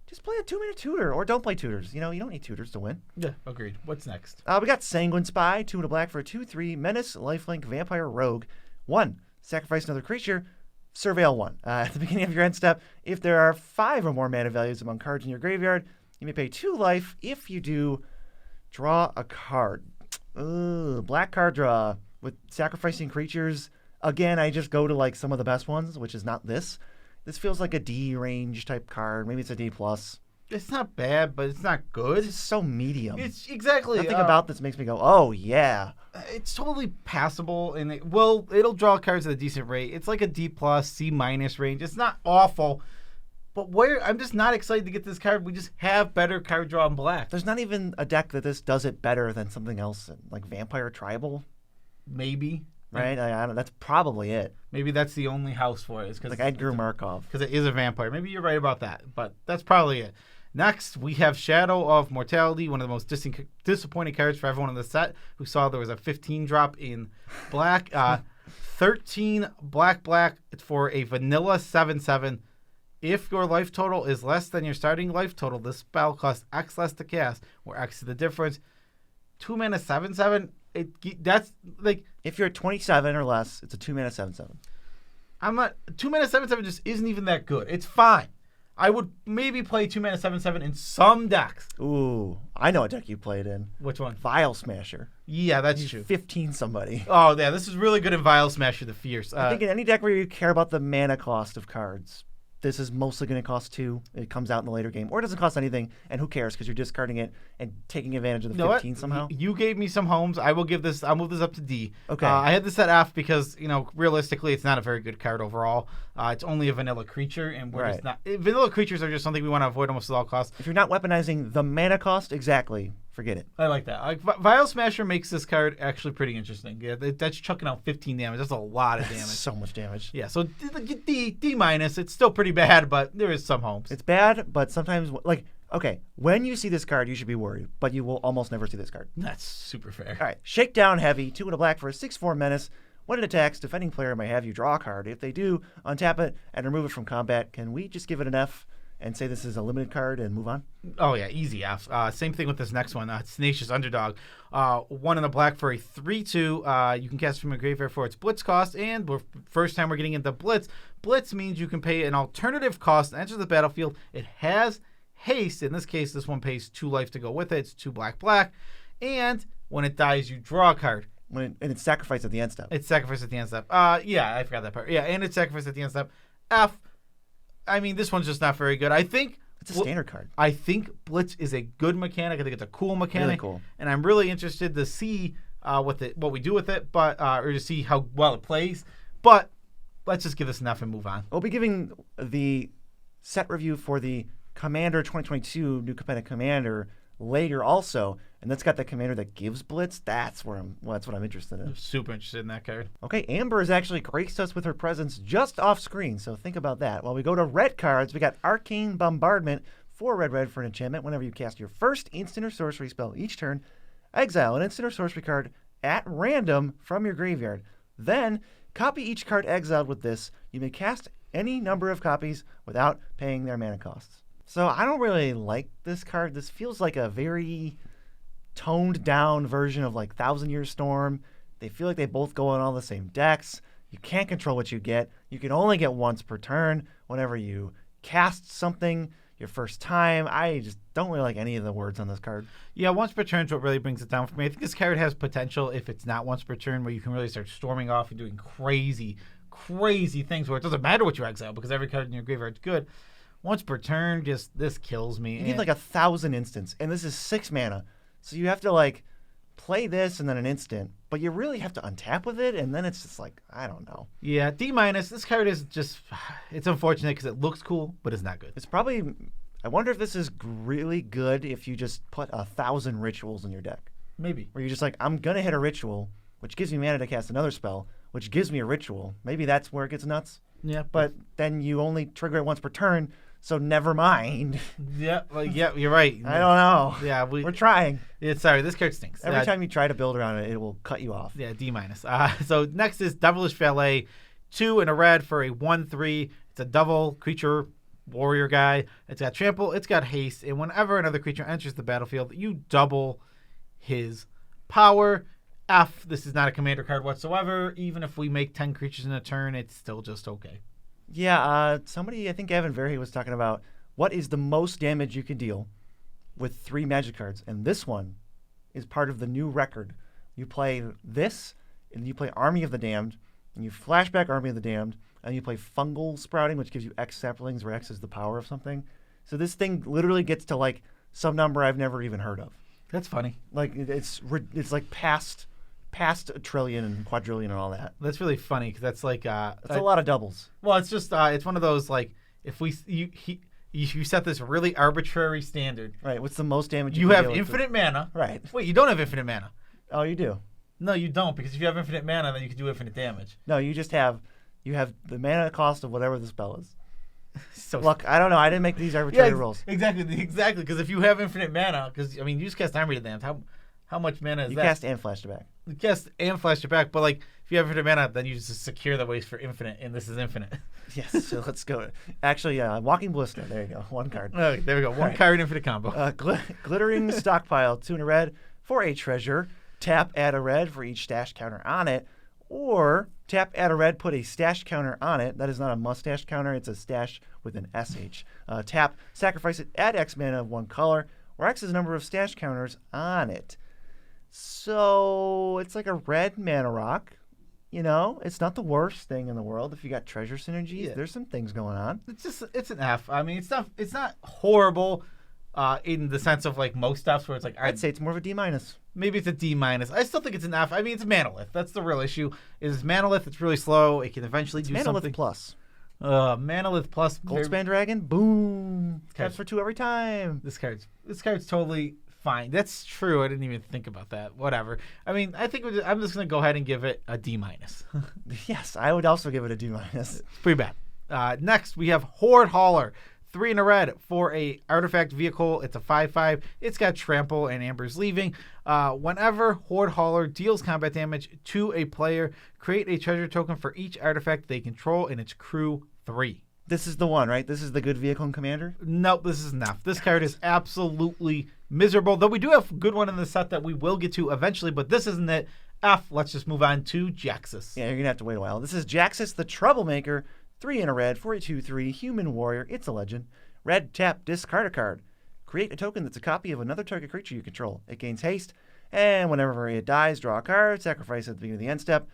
Just play a 2-mana tutor, or don't play tutors. You don't need tutors to win. Yeah, agreed. What's next? We got Sanguine Spy, 2 and a black for a 2/3 menace, lifelink, vampire, rogue. 1, sacrifice another creature, surveil 1. At the beginning of your end step, if there are 5 or more mana values among cards in your graveyard, you may pay 2 life. If you do, draw a card. Black card draw with sacrificing creatures. Again, I just go to like some of the best ones, which is not this. This feels like a D range type card. Maybe it's a D+. It's not bad, but it's not good. It's so medium. It's exactly. Nothing about this makes me go, oh, yeah. It's totally passable, and it'll draw cards at a decent rate. It's like a D+, C- range. It's not awful, but I'm just not excited to get this card. We just have better card draw in black. There's not even a deck that this does it better than something else, like Vampire Tribal. Maybe. Right? I don't, that's probably it. Maybe that's the only house for it. Like Edgar Markov. Because it is a vampire. Maybe you're right about that, but that's probably it. Next, we have Shadow of Mortality, one of the most disappointing cards for everyone in the set who saw there was a 15 drop in black. 13 black for a vanilla 7/7. If your life total is less than your starting life total, this spell costs X less to cast, where X is the difference. 2 mana 7/7. That's like if you're at 27 or less, it's a 2 mana 7/7. 2 mana 7/7 just isn't even that good. It's fine. I would maybe play 2 mana 7/7 in some decks. Ooh, I know a deck you played in. Which one? Vial Smasher. Yeah, that's true. 15 somebody. Oh yeah, this is really good in Vial Smasher the Fierce. I think in any deck where you care about the mana cost of cards, this is mostly going to cost 2. It comes out in the later game. Or it doesn't cost anything, and who cares because you're discarding it and taking advantage of the 15 somehow. You gave me some homes. I'll move this up to D. Okay. I had this at F because, realistically, it's not a very good card overall. It's only a vanilla creature, and we're just not... Vanilla creatures are just something we want to avoid almost at all costs. If you're not weaponizing the mana cost, exactly, forget it. I like that. Vial Smasher makes this card actually pretty interesting. Yeah, that's chucking out 15 damage. That's a lot of damage. So much damage. Yeah, so D-. It's still pretty bad, but there is some homes. It's bad, but sometimes, okay, when you see this card, you should be worried, but you will almost never see this card. That's super fair. All right, Shakedown Heavy, 2 and a black for a 6/4 menace. When it attacks, defending player may have you draw a card. If they do, untap it and remove it from combat. Can we just give it an F and say this is a limited card and move on? Oh, yeah, easy F. Same thing with this next one, Tenacious Underdog. 1 in the black for a 3/2. You can cast from a graveyard for its Blitz cost, and first time we're getting into Blitz. Blitz means you can pay an alternative cost to enter the battlefield. It has haste. In this case, this one pays 2 life to go with it. It's 2 black. And when it dies, you draw a card. And it's sacrificed at the end step. It's sacrificed at the end step. Yeah, I forgot that part. Yeah, and it's sacrificed at the end step. F. I mean, this one's just not very good. I think it's a standard card. I think Blitz is a good mechanic. I think it's a cool mechanic. Really cool. And I'm really interested to see what we do with it, but or to see how well it plays. But let's just give this an F and move on. We'll be giving the set review for the Commander 2022 new Capenna Commander later also, and that's got the commander that gives Blitz. That's what I'm interested in. I'm super interested in that card. Okay, Amber has actually graced us with her presence just off screen, so think about that. While we go to red cards, we got Arcane Bombardment, 4 red for an enchantment. Whenever you cast your first instant or sorcery spell each turn, exile an instant or sorcery card at random from your graveyard. Then copy each card exiled with this. You may cast any number of copies without paying their mana costs. So I don't really like this card. This feels like a very toned down version of like Thousand Year Storm. They feel like they both go in all the same decks. You can't control what you get. You can only get once per turn whenever you cast something your first time. I just don't really like any of the words on this card. Yeah, once per turn is what really brings it down for me. I think this card has potential if it's not once per turn, where you can really start storming off and doing crazy things where it doesn't matter what you exile because every card in your graveyard is good. Once per turn, this kills me. You need like 1,000 instants, and this is 6 mana. So you have to play this and then an instant, but you really have to untap with it, and then it's just I don't know. Yeah, D-. This card is just, it's unfortunate because it looks cool, but it's not good. It's probably, I wonder if this is really good if you just put 1,000 rituals in your deck. Maybe. Where you're just I'm going to hit a ritual, which gives me mana to cast another spell, which gives me a ritual. Maybe that's where it gets nuts. Yeah. But then you only trigger it once per turn, So never mind. Yeah, you're right. I don't know. Yeah, we're trying. Sorry, this card stinks. Every time you try to build around it, it will cut you off. Yeah, D-. So next is Devilish Valet, 2 and a red for a 1/3. It's a devil creature warrior guy. It's got trample. It's got haste, and whenever another creature enters the battlefield, you double his power. F. This is not a commander card whatsoever. Even if we make 10 creatures in a turn, it's still just okay. Yeah, somebody, I think Evan Verhey was talking about what is the most damage you can deal with 3 magic cards. And this one is part of the new record. You play this, and you play Army of the Damned, and you flashback Army of the Damned, and you play Fungal Sprouting, which gives you X saplings, where X is the power of something. So this thing literally gets to like some number I've never even heard of. That's funny. Like it's like past a trillion and quadrillion and all that. That's really funny because that's like that's a lot of doubles. Well, it's just it's one of those like if you set this really arbitrary standard. Right. What's the most damage you can have? deal Infinite mana. Right. Wait, you don't have infinite mana. Oh, you do. No, you don't, because if you have infinite mana, then you can do infinite damage. No, you have the mana cost of whatever the spell is. So look, I don't know. I didn't make these arbitrary rules. Exactly. Because if you have infinite mana, because I mean, you just cast Army of the Damned. How much mana is that? You cast and flash it back. You cast and flash it back, but like if you have infinite mana, then you just secure the ways for infinite, and this is infinite. Yes. So let's go. Actually, Walking Ballista. There you go. One card. Okay, there we go. One card infinite combo. Glittering Stockpile. 2 and a red for a treasure. Tap, add a red for each stash counter on it, or tap, add a red, put a stash counter on it. That is not a mustache counter. It's a stash with an SH. Tap, sacrifice it, add X mana of 1 color, or X is the number of stash counters on it. So it's like a red mana rock. You know, it's not the worst thing in the world. If you got treasure synergies, there's some things going on. It's an F. I mean, it's not horrible in the sense of like most stuffs where it's like I'd say it's more of a D-. Maybe it's a D-. I still think it's an F. I mean, it's Manolith. That's the real issue. Is Manolith? It's really slow. It can eventually do something. Manolith Plus. Manolith Plus. Goldspan Dragon. Boom. Caps for 2 every time. This card's totally fine. That's true. I didn't even think about that. Whatever. I mean, I think I'm just gonna go ahead and give it a D-. Yes, I would also give it a D-. It's pretty bad. Next we have Horde Hauler. 3 and a red for a artifact vehicle. It's a 5/5. It's got trample and Amber's Leaving. Whenever Horde Hauler deals combat damage to a player, create a treasure token for each artifact they control in its crew 3. This is the one, right? This is the good vehicle and commander? Nope, this is enough. This card is absolutely miserable, though we do have a good one in the set that we will get to eventually, but this isn't it. F. Let's just move on to Jaxus. Yeah, you're going to have to wait a while. This is Jaxus the Troublemaker. 3 and a red, 4/2/3, human warrior. It's a legend. Red, tap, discard a card. Create a token that's a copy of another target creature you control. It gains haste, and whenever it dies, draw a card, sacrifice at the beginning of the end step.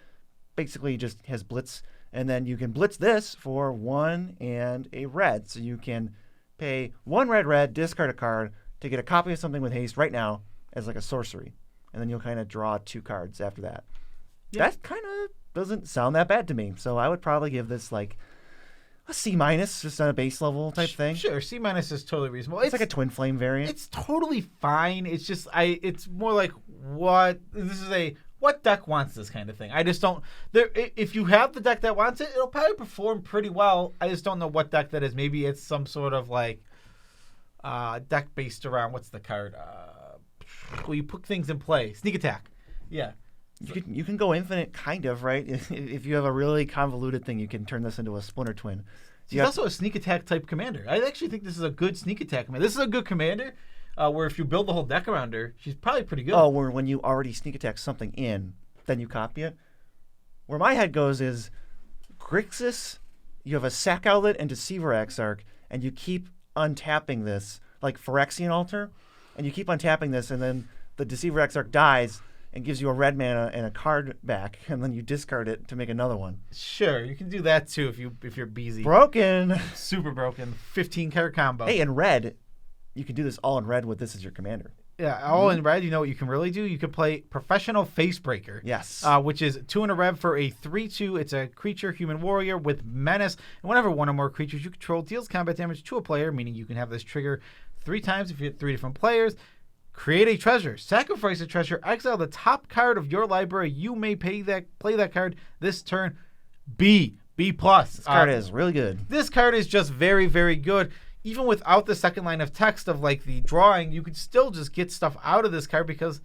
Basically, just has blitz, and then you can blitz this for 1 and a red. So you can pay 1 red, discard a card to get a copy of something with haste right now as like a sorcery, and then you'll kind of draw 2 cards after that. Yeah. That kind of doesn't sound that bad to me, so I would probably give this like a C-, just on a base level type thing. Sure, C- is totally reasonable. It's like a Twin Flame variant. It's totally fine. It's just it's more like what deck wants this kind of thing. I just don't. If you have the deck that wants it, it'll probably perform pretty well. I just don't know what deck that is. Maybe it's some sort of like deck based around what's the card? Well, you put things in play. Sneak Attack. Yeah. You can go infinite, kind of, right? If you have a really convoluted thing, you can turn this into a Splinter Twin. He's also a Sneak Attack type commander. I actually think this is a good Sneak Attack commander. This is a good commander where if you build the whole deck around her, she's probably pretty good. Oh, where when you already Sneak Attack something in, then you copy it? Where my head goes is Grixis, you have a Sack Outlet and Deceiver Exarch, and you keep untapping this, like Phyrexian Altar, and you keep untapping this, and then the Deceiver Exarch dies and gives you a red mana and a card back, and then you discard it to make another one. Sure, you can do that too if you're busy. Broken. Super broken. 15 card combo. Hey, in red, you can do this all in red with this as your commander. Yeah, all in red. You know what you can really do? You can play Professional Facebreaker. Yes. Which is 2 and a red for a 3/2. It's a creature, human warrior with menace. And whenever one or more creatures you control deals combat damage to a player, meaning you can have this trigger 3 times if you hit 3 different players. Create a treasure. Sacrifice a treasure. Exile the top card of your library. You may play that card this turn. B+. This card is really good. This card is just very, very good. even without the second line of text of like the drawing, you could still just get stuff out of this card because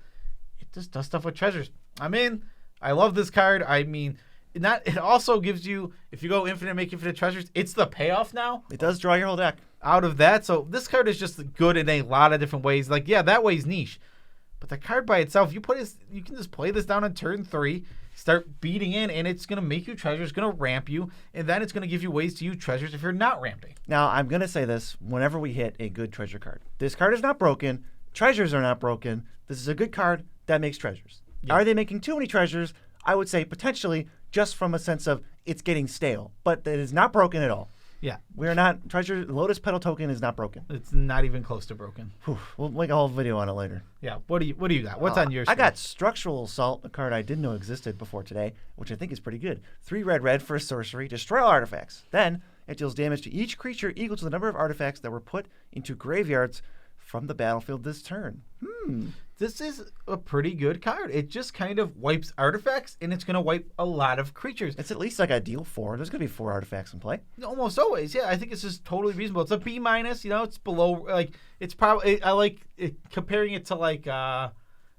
it just does stuff with treasures. I love this card. It also gives you, if you go infinite, make infinite treasures, it's the payoff now. It does draw your whole deck out of that. So this card is just good in a lot of different ways. Like, yeah, that way's niche. But the card by itself, you can just play this down on turn 3, start beating in, and it's going to make you treasures, going to ramp you, and then it's going to give you ways to use treasures if you're not ramping. Now, I'm going to say this whenever we hit a good treasure card. This card is not broken. Treasures are not broken. This is a good card that makes treasures. Yeah. Are they making too many treasures? I would say potentially, just from a sense of it's getting stale. But it is not broken at all. Yeah. We are not, Lotus Petal token is not broken. It's not even close to broken. Whew, we'll make a whole video on it later. Yeah. What do you got? What's on your screen? I got Structural Assault, a card I didn't know existed before today, which I think is pretty good. 3 red for a sorcery. Destroy all artifacts. Then it deals damage to each creature equal to the number of artifacts that were put into graveyards from the battlefield this turn. This is a pretty good card. It just kind of wipes artifacts, and it's going to wipe a lot of creatures. It's at least like a deal 4. There's going to be 4 artifacts in play. Almost always, yeah. I think it's just totally reasonable. It's a B-, it's below, like, it's probably, I like it, comparing it to, like,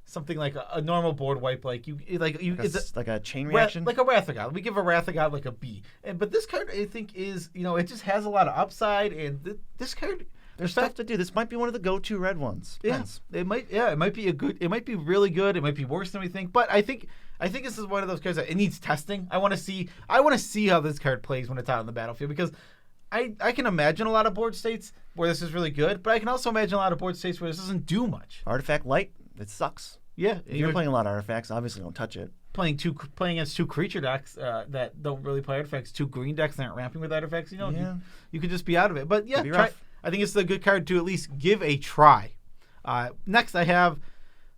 something like a normal board wipe, it's like a chain reaction? Like a Wrath of God. We give a Wrath of God like a B. But this card, I think, is, it just has a lot of upside, and this card... There's stuff to do. This might be one of the go-to red ones. Depends. Yeah, it might be it might be really good. It might be worse than we think. But I think this is one of those cards that it needs testing. I want to see how this card plays when it's out on the battlefield, because I can imagine a lot of board states where this is really good, but I can also imagine a lot of board states where this doesn't do much. Artifact light, it sucks. Yeah. If you're playing a lot of artifacts, obviously don't touch it. Playing against 2 creature decks that don't really play artifacts, 2 green decks that aren't ramping with artifacts, you could just be out of it. But yeah, I think it's a good card to at least give a try. Next, I have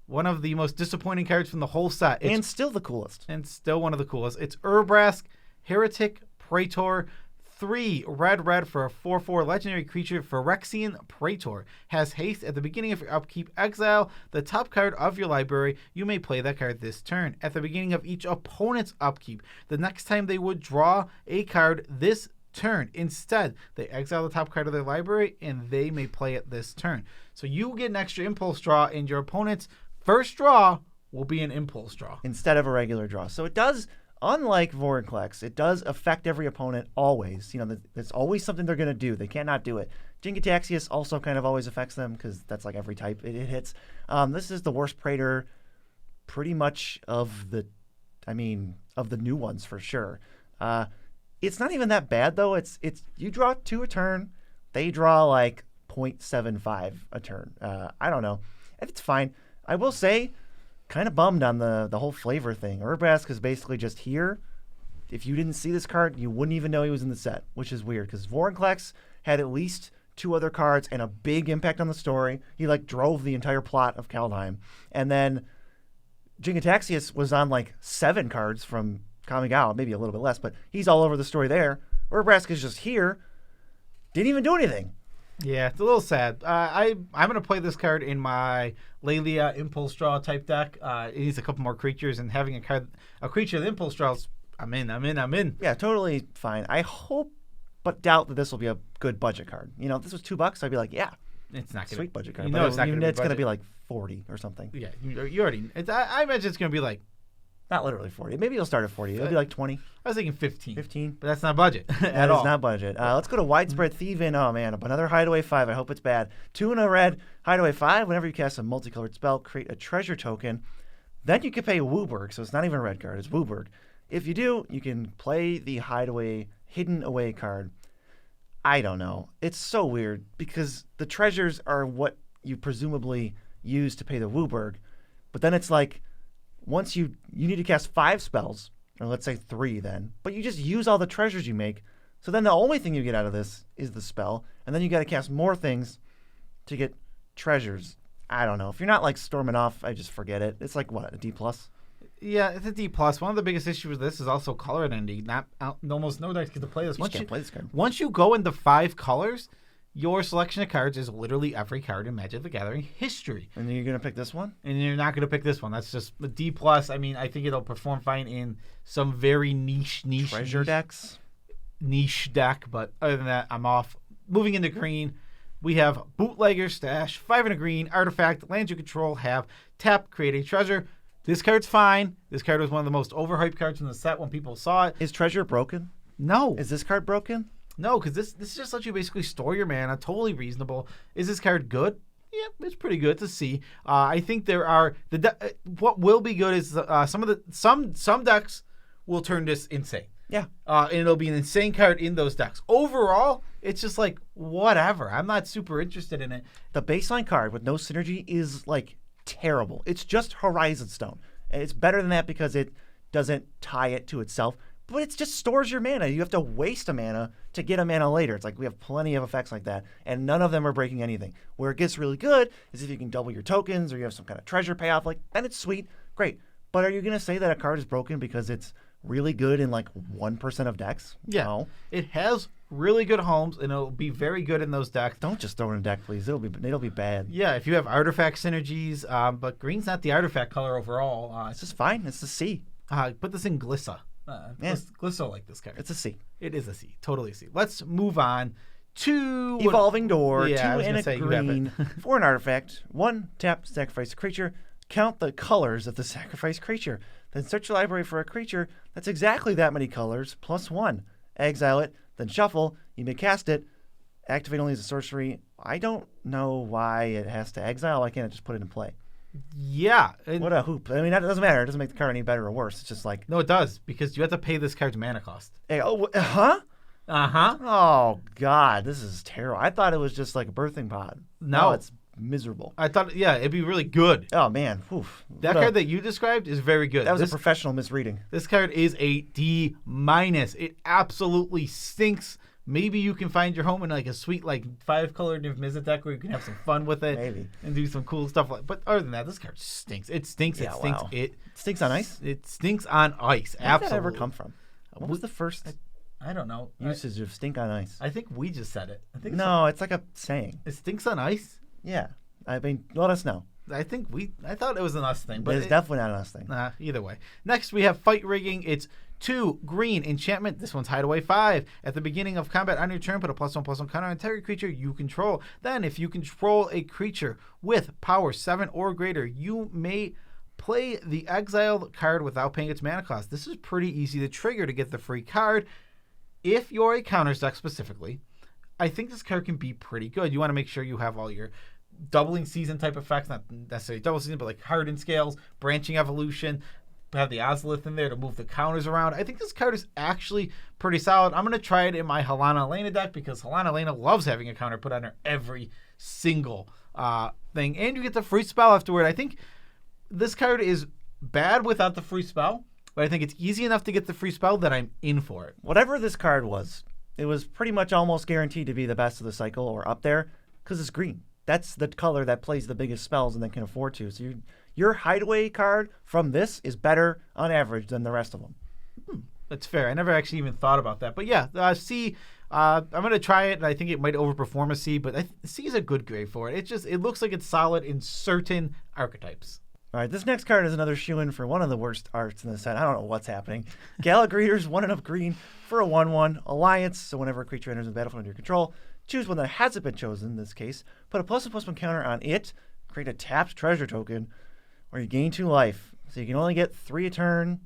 one of the most disappointing cards from the whole set. And still the coolest. And still one of the coolest. It's Urbrask, Heretic, Praetor, 3 red for a 4/4 legendary creature. Phyrexian Praetor has haste. At the beginning of your upkeep, exile the top card of your library. You may play that card this turn. At the beginning of each opponent's upkeep, the next time they would draw a card this turn. Instead, they exile the top card of their library, and they may play it this turn. So you get an extra impulse draw, and your opponent's first draw will be an impulse draw instead of a regular draw. So it does, unlike Vorinclex, it does affect every opponent always. There's always something they're going to do. They can't not do it. Jin-Gitaxias also kind of always affects them because that's like every type it hits. This is the worst Praetor pretty much of the new ones for sure. It's not even that bad, though. It's you draw 2 a turn. They draw like 0.75 a turn. I don't know. It's fine. I will say, kind of bummed on the whole flavor thing. Urbrask is basically just here. If you didn't see this card, you wouldn't even know he was in the set, which is weird because Vorinclex had at least 2 other cards and a big impact on the story. He drove the entire plot of Kaldheim. And then Jin-Gitaxias was on 7 cards from coming out, maybe a little bit less, but he's all over the story there. Urbrask is just here, didn't even do anything. Yeah, it's a little sad. I'm going to play this card in my Lelia Impulse Draw type deck. It needs a couple more creatures, and having a creature with Impulse Draws, I'm in. Yeah, totally fine. I hope, but doubt that this will be a good budget card. If this was $2, I'd be like, yeah. It's not sweet budget card. It's not going to be. It's going to be 40 or something. Yeah, you already. I imagine it's going to be not literally 40. Maybe it'll start at 40. It'll be 20. I was thinking 15. 15? But that's not budget at all. That is not budget. Let's go to Widespread Thieving. Oh, man. Another Hideaway 5. I hope it's bad. 2 in a red. Hideaway 5. Whenever you cast a multicolored spell, create a treasure token. Then you can pay Wooburg. So it's not even a red card. It's Wooburg. If you do, you can play the Hideaway Hidden Away card. I don't know. It's so weird because the treasures are what you presumably use to pay the Wooburg. But then it's once you need to cast 5 spells, or let's say 3 then, but you just use all the treasures you make. So then the only thing you get out of this is the spell, and then you got to cast more things to get treasures. I don't know. If you're not storming off, I just forget it. It's what, a D+? Yeah, it's a D+. One of the biggest issues with this is also color identity. Almost no decks get to play this. You can't play this card. Once you go into 5 colors, your selection of cards is literally every card in Magic the Gathering history. And you're going to pick this one? And you're not going to pick this one. That's just a D+. I think it'll perform fine in some very niche treasure decks. Niche deck, but other than that, I'm off. Moving into green, we have Bootlegger, Stash, 5 and a green, Artifact, lands you control, have, tap, create a treasure. This card's fine. This card was one of the most overhyped cards in the set when people saw it. Is treasure broken? No. Is this card broken? No, because this just lets you basically store your mana. Totally reasonable. Is this card good? Yeah, it's pretty good to see. I think there are what will be good is some decks will turn this insane. Yeah. And it'll be an insane card in those decks. Overall, it's just like whatever. I'm not super interested in it. The baseline card with no synergy is like terrible. It's just Horizon Stone. And it's better than that because it doesn't tie it to itself. But it just stores your mana. You have to waste a mana to get a mana later. It's like we have plenty of effects like that, and none of them are breaking anything. Where it gets really good is if you can double your tokens or you have some kind of treasure payoff. Like, then it's sweet. Great. But are you going to say that a card is broken because it's really good in like 1% of decks? Yeah. No. It has really good homes, and it'll be very good in those decks. Don't just throw it in a deck, please. It'll be bad. Yeah, if you have artifact synergies, but green's not the artifact color overall. It's just fine. It's a C. Put this in Glissa. Glissa like this card. It's a C. It is a C. Totally a C. Let's move on to Evolving Door. Yeah, 2 and a green for an artifact. 1 tap, sacrifice a creature. Count the colors of the sacrificed creature. Then search your library for a creature that's exactly that many colors plus 1. Exile it, then shuffle. You may cast it. Activate only as a sorcery. I don't know why it has to exile. Why can't it just put it in play? Yeah. What a hoop. I mean, that doesn't matter. It doesn't make the card any better or worse. It's just like... No, it does, because you have to pay this card's mana cost. Hey, huh? Uh-huh. Oh, God. This is terrible. I thought it was just like a birthing pod. No. It's miserable. I thought, yeah, it'd be really good. Oh, man. Oof. That card that you described is very good. That was a professional misreading. This card is a D-. It absolutely stinks. Maybe you can find your home in like a sweet like 5-color Niv-Mizzet deck where you can have some fun with it. Maybe. And do some cool stuff. But other than that, this card stinks. It stinks. Yeah, it stinks. wow. It stinks on ice? It stinks on ice. Where Absolutely. did that ever come from? What was the first I don't know. usage of stink on ice? I think we just said it. I think No, it's like a saying. it stinks on ice. Yeah. I mean, let us know. I thought it was an us thing. But it's definitely not an us thing. Either way. Next, we have Fight Rigging. It's 2 green enchantment. This one's Hideaway 5. At the beginning of combat on your turn, put a +1/+1 counter on target creature you control. Then, if you control a creature with power 7 or greater, you may play the exiled card without paying its mana cost. This is pretty easy to trigger to get the free card. If you're a counters deck specifically, I think this card can be pretty good. You want to make sure you have all your doubling season type effects, not necessarily double season, but like hardened scales, branching evolution, have the Ozolith in there to move the counters around. I think this card is actually pretty solid. I'm going to try it in my Helana Elena deck because Helana Elena loves having a counter put on her every single thing. And you get the free spell afterward. I think this card is bad without the free spell, but I think it's easy enough to get the free spell that I'm in for it. Whatever this card was, it was pretty much almost guaranteed to be the best of the cycle or up there because it's green. That's the color that plays the biggest spells and then can afford to. So your Hideaway card from this is better on average than the rest of them. That's fair. I never actually even thought about that. But yeah, C, I'm going to try it, and I think it might overperform a C, but C is a good grade for it. It looks like it's solid in certain archetypes. All right, this next card is another shoe-in for one of the worst arts in the set. I don't know what's happening. Gallic Readers, 1 green for a 1/1 Alliance. So whenever a creature enters the battlefield under your control, choose one that hasn't been chosen in this case. Put a +1/+1 counter on it. Create a tapped treasure token, or you gain 2 life. So you can only get 3 a turn.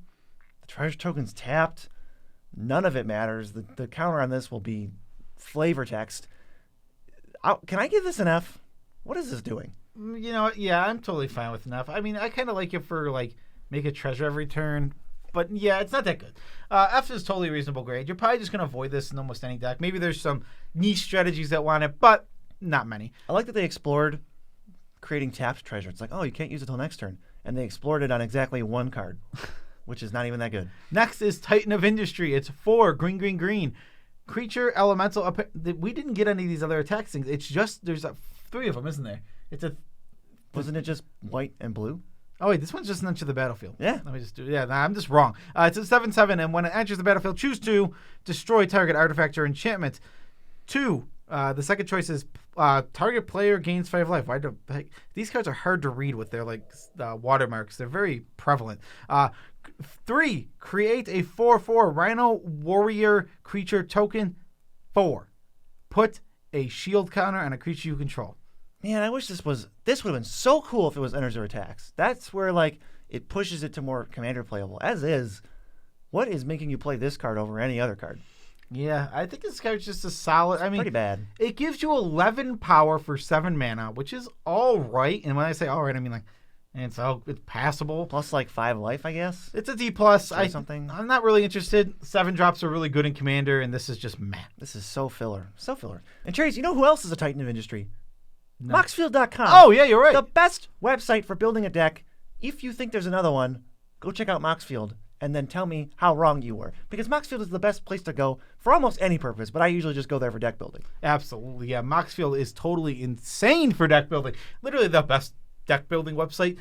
The treasure token's tapped. None of it matters. The counter on this will be flavor text. Can I give this an F? What is this doing? You know, yeah, I'm totally fine with enough. I mean, I kind of like it for, like, make a treasure every turn. But, yeah, it's not that good. F is totally reasonable grade. You're probably just going to avoid this in almost any deck. Maybe there's some niche strategies that want it, but not many. I like that they explored creating tapped treasure. It's like, oh, you can't use it till next turn. And they explored it on exactly 1 card, which is not even that good. Next is Titan of Industry. It's 4 green. Creature, elemental. We didn't get any of these other attack things. It's just, there's 3 of them, isn't there? Wasn't it just white and blue? Oh, wait, this one's just enter the battlefield. Yeah. Let me just do it. Yeah, I'm just wrong. It's a 7/7, and when it enters the battlefield, choose 2, destroy target artifact or enchantment. 2, the second choice is target player gains 5 life. These cards are hard to read with their watermarks. They're very prevalent. 3, create a 4/4 Rhino Warrior creature token. 4, put a shield counter on a creature you control. Man, I wish this would have been so cool if it was enters or attacks. That's where like it pushes it to more commander playable. As is, what is making you play this card over any other card? Yeah, I think this card's just a solid. I mean, Pretty bad. It gives you 11 power for 7 mana, which is all right. And when I say all right, I mean like it's passable. Plus like 5 life, I guess. It's a D plus. Something. I'm not really interested. 7 drops are really good in Commander, and this is just meh. This is so filler. So filler. And Trace, you know who else is a titan of industry? No. Moxfield.com. Oh, yeah, you're right. The best website for building a deck. If you think there's another one, go check out Moxfield and then tell me how wrong you were. Because Moxfield is the best place to go for almost any purpose, but I usually just go there for deck building. Absolutely, yeah. Moxfield is totally insane for deck building. Literally the best deck building website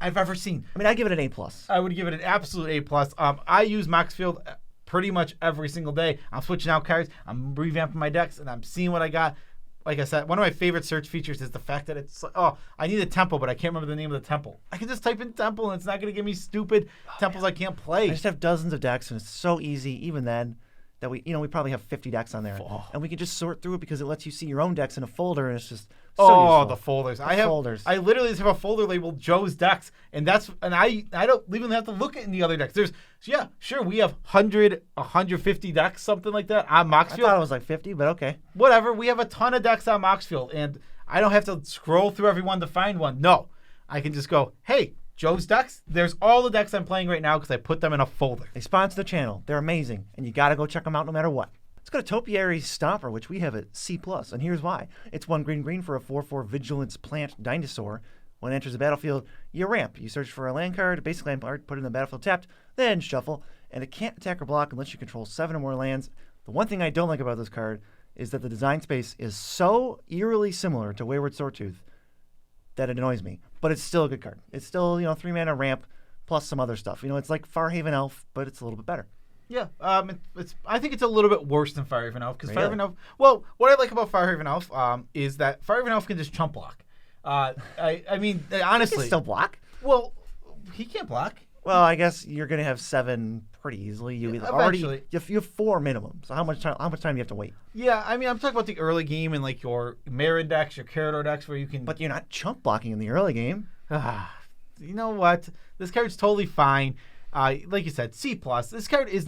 I've ever seen. I mean, I give it an A+. I would give it an absolute A+. I use Moxfield pretty much every single day. I'm switching out cards, I'm revamping my decks, and I'm seeing what I got. Like I said, one of my favorite search features is the fact that it's, I need a temple, but I can't remember the name of the temple. I can just type in temple, and it's not going to give me stupid temples I can't play. I just have dozens of decks, and it's so easy, even then, that we probably have 50 decks on there. And we can just sort through it because it lets you see your own decks in a folder, and it's just so useful. The folders. Folders. I literally just have a folder labeled Joe's decks, and I don't even have to look at any other decks. We have 150 decks, something like that on Moxfield. I thought it was like 50, but okay. Whatever. We have a ton of decks on Moxfield, and I don't have to scroll through every one to find one. No. I can just go, hey, Joe's decks. There's all the decks I'm playing right now because I put them in a folder. They sponsor the channel. They're amazing, and you got to go check them out no matter what. Let's go to Topiary's Stomper, which we have at C+, and here's why. It's 1 green for a 4/4 Vigilance Plant Dinosaur. When it enters the battlefield, you ramp. You search for a land card, basically land card, put it in the battlefield tapped, then shuffle, and it can't attack or block unless you control 7 or more lands. The one thing I don't like about this card is that the design space is so eerily similar to Wayward Sawtooth that it annoys me. But it's still a good card. It's still, 3 mana ramp plus some other stuff. It's like Farhaven Elf, but it's a little bit better. Yeah, I think it's a little bit worse than Firehaven Elf because Really? Firehaven Elf. Well, what I like about Firehaven Elf is that Firehaven Elf can just chump block. I mean, honestly, He can still block. Well, he can't block. Well, I guess you're gonna have 7 pretty easily. You Eventually. you have 4 minimum. So how much time do you have to wait? Yeah, I mean, I'm talking about the early game and like your Marin decks, your Carador decks, where you can. But you're not chump blocking in the early game. You know what? This card's totally fine. Like you said, C+. This card is.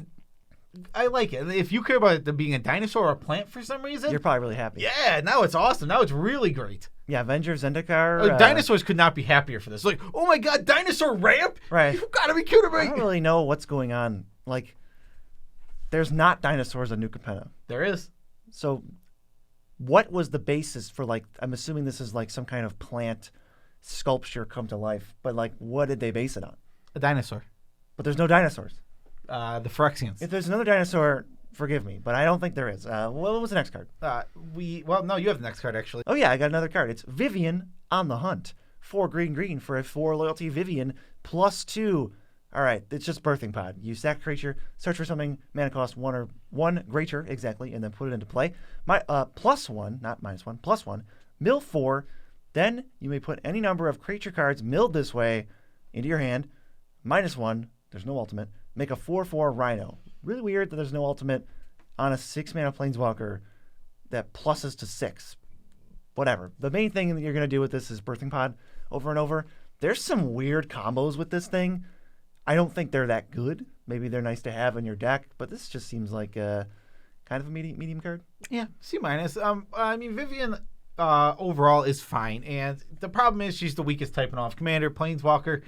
I like it. If you care about it being a dinosaur or a plant for some reason, You're probably really happy. yeah, now it's awesome. Now it's really great. Yeah, Avenger of Zendikar. Dinosaurs could not be happier for this. Like, oh my god, dinosaur ramp? Right. You gotta be kidding I me. don't really know what's going on. Like, there's not dinosaurs on New Capenna. There is. So, what was the basis for, like, I'm assuming this is like some kind of plant sculpture come to life, but like, what did they base it on? A dinosaur. But there's no dinosaurs. The Phyrexians. If there's another dinosaur, forgive me, but I don't think there is. What was the next card? No, you have the next card actually. Oh yeah, I got another card. It's Vivian on the Hunt. 4 green for a 4 loyalty Vivian +2. All right, it's just Birthing Pod. You sack a creature, search for something, mana cost 1 greater exactly, and then put it into play. My +1, not -1, +1. Mill 4. Then you may put any number of creature cards milled this way into your hand. -1. There's no ultimate. Make a 4/4 Rhino. Really weird that there's no ultimate on a 6 mana Planeswalker that pluses to 6. Whatever. The main thing that you're going to do with this is Birthing Pod over and over. There's some weird combos with this thing. I don't think they're that good. Maybe they're nice to have in your deck, but this just seems like kind of a medium card. Yeah, C-. I mean, Vivian overall is fine, and the problem is she's the weakest type in all of Commander, Planeswalker,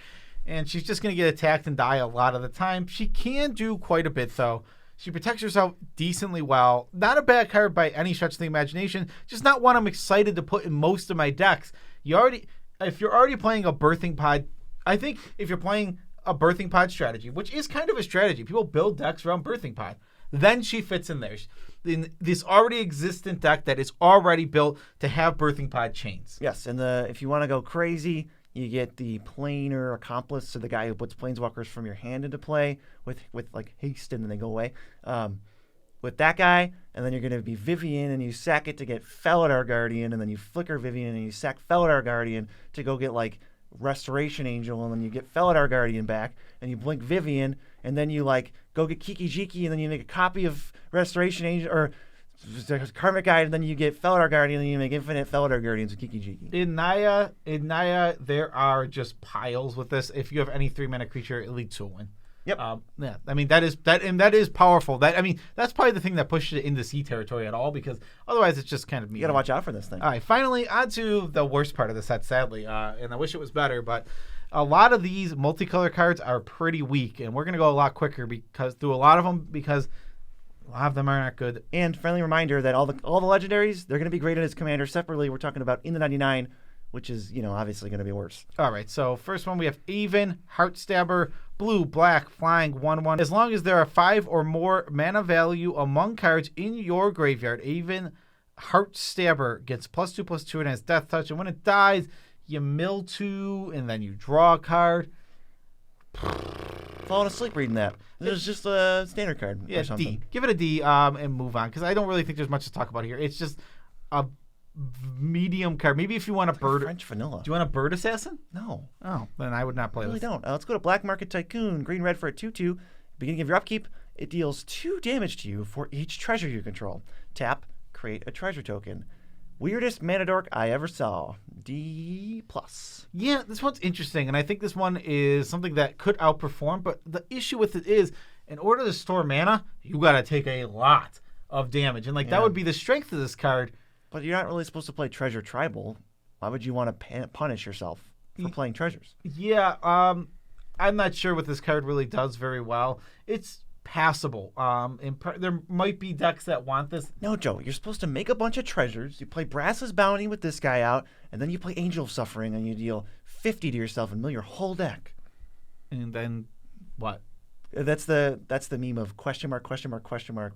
and she's just going to get attacked and die a lot of the time. She can do quite a bit, though. She protects herself decently well. Not a bad card by any stretch of the imagination, just not one I'm excited to put in most of my decks. If you're already playing a Birthing Pod, I think if you're playing a Birthing Pod strategy, which is kind of a strategy, people build decks around Birthing Pod, then she fits in there. In this already existent deck that is already built to have Birthing Pod chains. Yes, and if you want to go crazy, you get the planar accomplice, so the guy who puts planeswalkers from your hand into play with like haste and then they go away. With that guy, and then you're going to be Vivian, and you sack it to get Felidar Guardian, and then you flicker Vivian, and you sack Felidar Guardian to go get like Restoration Angel, and then you get Felidar Guardian back, and you blink Vivian, and then you like go get Kiki Jiki, and then you make a copy of Restoration Angel or Karmic Guide, and then you get Felidar Guardian, and you make infinite Felidar Guardians with Kiki Jiki. In Naya, there are just piles with this. If you have any 3-mana creature, it leads to a win. Yep. Yeah. I mean, that is powerful. That's probably the thing that pushes it into C territory at all, because otherwise it's just kind of mean. You got to watch out for this thing. All right. Finally, on to the worst part of the set, sadly. And I wish it was better, but a lot of these multicolor cards are pretty weak, and we're going to go a lot quicker through a lot of them, because a lot of them are not good. And friendly reminder that all the legendaries, they're going to be graded as commander separately. We're talking about in the 99, which is, obviously going to be worse. All right, so first one we have Aven, Heartstabber, blue, black, flying, 1/1. As long as there are 5 or more mana value among cards in your graveyard, Aven, Heartstabber gets +2/+2 and has Death Touch. And when it dies, you mill 2, and then you draw a card. Falling asleep reading that. This is just a standard card. Yeah, or something. D. Give it a D and move on, because I don't really think there's much to talk about here. It's just a medium card. Maybe if you want a bird. French vanilla. Do you want a bird assassin? No. Oh, then I would not play I really this. don't. Let's go to Black Market Tycoon. Green red for a 2/2. Beginning of your upkeep, it deals 2 damage to you for each treasure you control. Tap, create a treasure token. Weirdest mana dork I ever saw. D+. Yeah, this one's interesting, and I think this one is something that could outperform, but the issue with it is, in order to store mana, you got to take a lot of damage, and that would be the strength of this card. But you're not really supposed to play Treasure Tribal. Why would you want to punish yourself for playing treasures? Yeah, I'm not sure what this card really does very well. It's passable. There might be decks that want this. No, Joe, you're supposed to make a bunch of treasures. You play Brass's Bounty with this guy out, and then you play Angel of Suffering, and you deal 50 to yourself and mill your whole deck. And then what? That's the meme of question mark,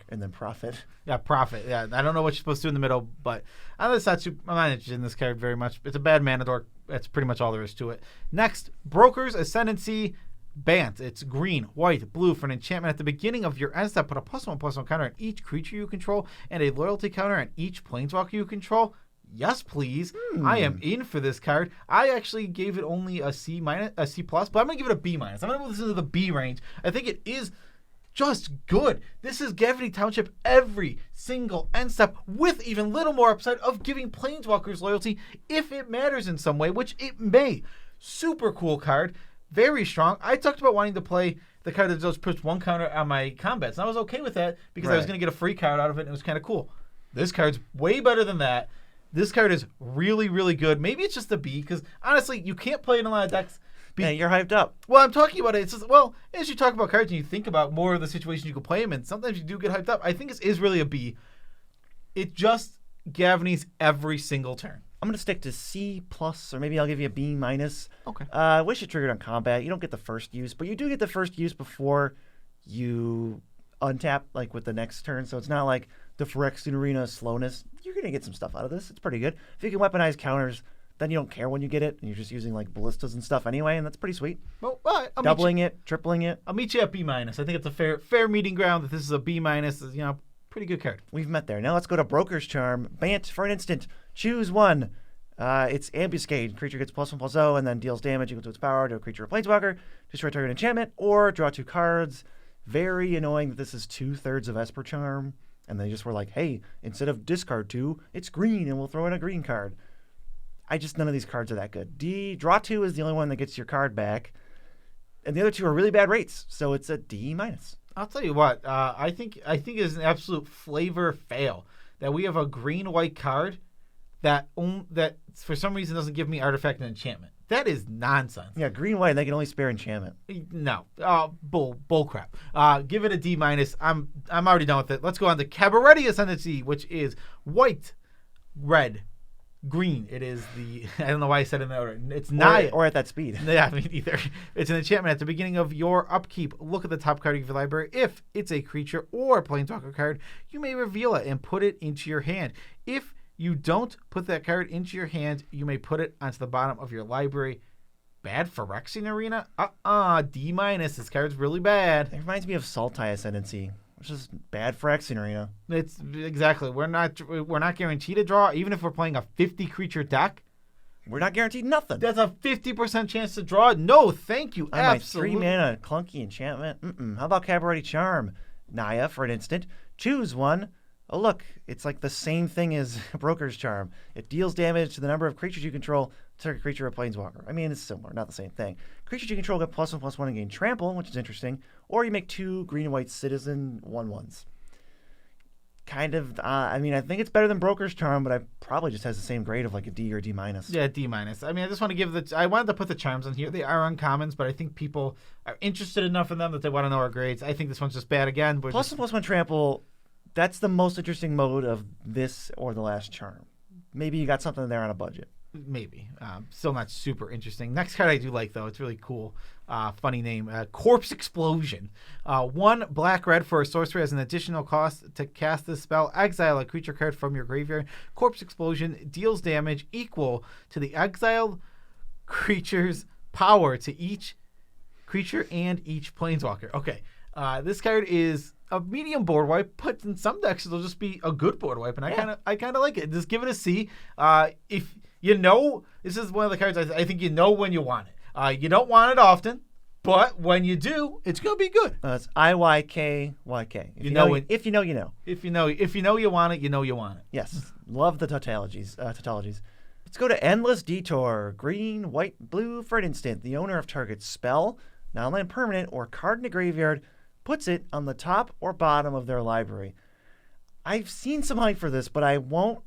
and then profit. Yeah, profit. Yeah, I don't know what you're supposed to do in the middle, but I'm not interested in this card very much. It's a bad mana dork. That's pretty much all there is to it. Next, Broker's Ascendancy. Bant. It's green, white, blue for an enchantment. At the beginning of your end step, put a +1/+1 counter on each creature you control and a loyalty counter on each planeswalker you control. Yes, please. I am in for this card. I actually gave it only a C+, but I'm going to give it a B-. I'm going to move this into the B range. I think it is just good. This is Gavity Township every single end step with even little more upside of giving planeswalkers loyalty if it matters in some way, which it may. Super cool card. Very strong. I talked about wanting to play the card that just puts 1 counter on my combats, and I was okay with that because I was going to get a free card out of it, and it was kind of cool. This card's way better than that. This card is really, really good. Maybe it's just a B, because honestly, you can't play in a lot of decks. Yeah, you're hyped up. Well, I'm talking about it. It's just, as you talk about cards and you think about more of the situation you can play them in, sometimes you do get hyped up. I think this is really a B. It just Gavinies every single turn. I'm going to stick to C+, or maybe I'll give you a B-. Okay. I wish it triggered on combat. You don't get the first use, but you do get the first use before you untap, with the next turn. So it's not like the Phyrexian Arena slowness. You're going to get some stuff out of this. It's pretty good. If you can weaponize counters, then you don't care when you get it, and you're just using, ballistas and stuff anyway, and that's pretty sweet. Well, doubling it, tripling it. I'll meet you at B-. I think it's a fair meeting ground that this is a B-. Pretty good card. We've met there. Now let's go to Broker's Charm. Bant for an instant. Choose one. It's Ambuscade. Creature gets +1/+0 and then deals damage equal to its power to a creature or planeswalker. Destroy target enchantment or draw 2 cards. Very annoying that this is 2/3 of Esper Charm. And they just were like, hey, instead of discard 2, it's green and we'll throw in a green card. None of these cards are that good. D, draw 2 is the only one that gets your card back. And the other 2 are really bad rates. So it's a D-. I'll tell you what, I think it's an absolute flavor fail that we have a green-white card that for some reason doesn't give me artifact and enchantment. That is nonsense. Yeah, green-white, they can only spare enchantment. No, bull crap. Give it a D-. I'm already done with it. Let's go on to Cabaret Ascendancy, which is white, red, green. It is I don't know why I said it in that order. It's Naya. Or at that speed. Yeah, me neither. It's an enchantment. At the beginning of your upkeep, look at the top card of your library. If it's a creature or a planeswalker card, you may reveal it and put it into your hand. If you don't put that card into your hand, you may put it onto the bottom of your library. Bad Phyrexian Arena? D-. This card's really bad. It reminds me of Sultai Ascendancy, which is bad for Phyrexian Arena. It's exactly. We're not guaranteed to draw, even if we're playing a 50 creature deck. We're not guaranteed nothing. That's a 50% chance to draw. No, thank you. Absolutely. My 3 mana clunky enchantment. How about Cabaret Charm? Naya for an instant. Choose one. oh, look, it's like the same thing as Broker's Charm. It deals damage to the number of creatures you control, target creature or planeswalker. I mean, it's similar, not the same thing. Creatures you control get +1/+1 and gain trample, which is interesting. Or you make 2 green and white citizen 1/1s. Kind of, I mean, I think it's better than Broker's Charm, but I probably just has the same grade of like a D or D-. Yeah, D-. I mean, I just want to give I wanted to put the charms on here. They are uncommons, but I think people are interested enough in them that they want to know our grades. I think this one's just bad again. But +1/+1 trample, that's the most interesting mode of this or the last charm. Maybe you got something there on a budget. Maybe. Still not super interesting. Next card I do like, though. It's really cool. Funny name. Corpse Explosion. 1 black-red for a sorcerer has an additional cost to cast this spell. Exile a creature card from your graveyard. Corpse Explosion deals damage equal to the exiled creature's power to each creature and each planeswalker. Okay. This card is a medium board wipe, but in some decks it'll just be a good board wipe, and I kind of like it. Just give it a C. If you know, this is one of the cards I think you know when you want it. You don't want it often, but when you do, it's gonna be good. It's IYKYK. If you know, you know. If you know you want it, you know you want it. Yes, love the tautologies. Let's go to Endless Detour. Green, white, blue for an instant. The owner of target spell, non-land permanent, or card in the graveyard puts it on the top or bottom of their library. I've seen some hype for this, but I won't,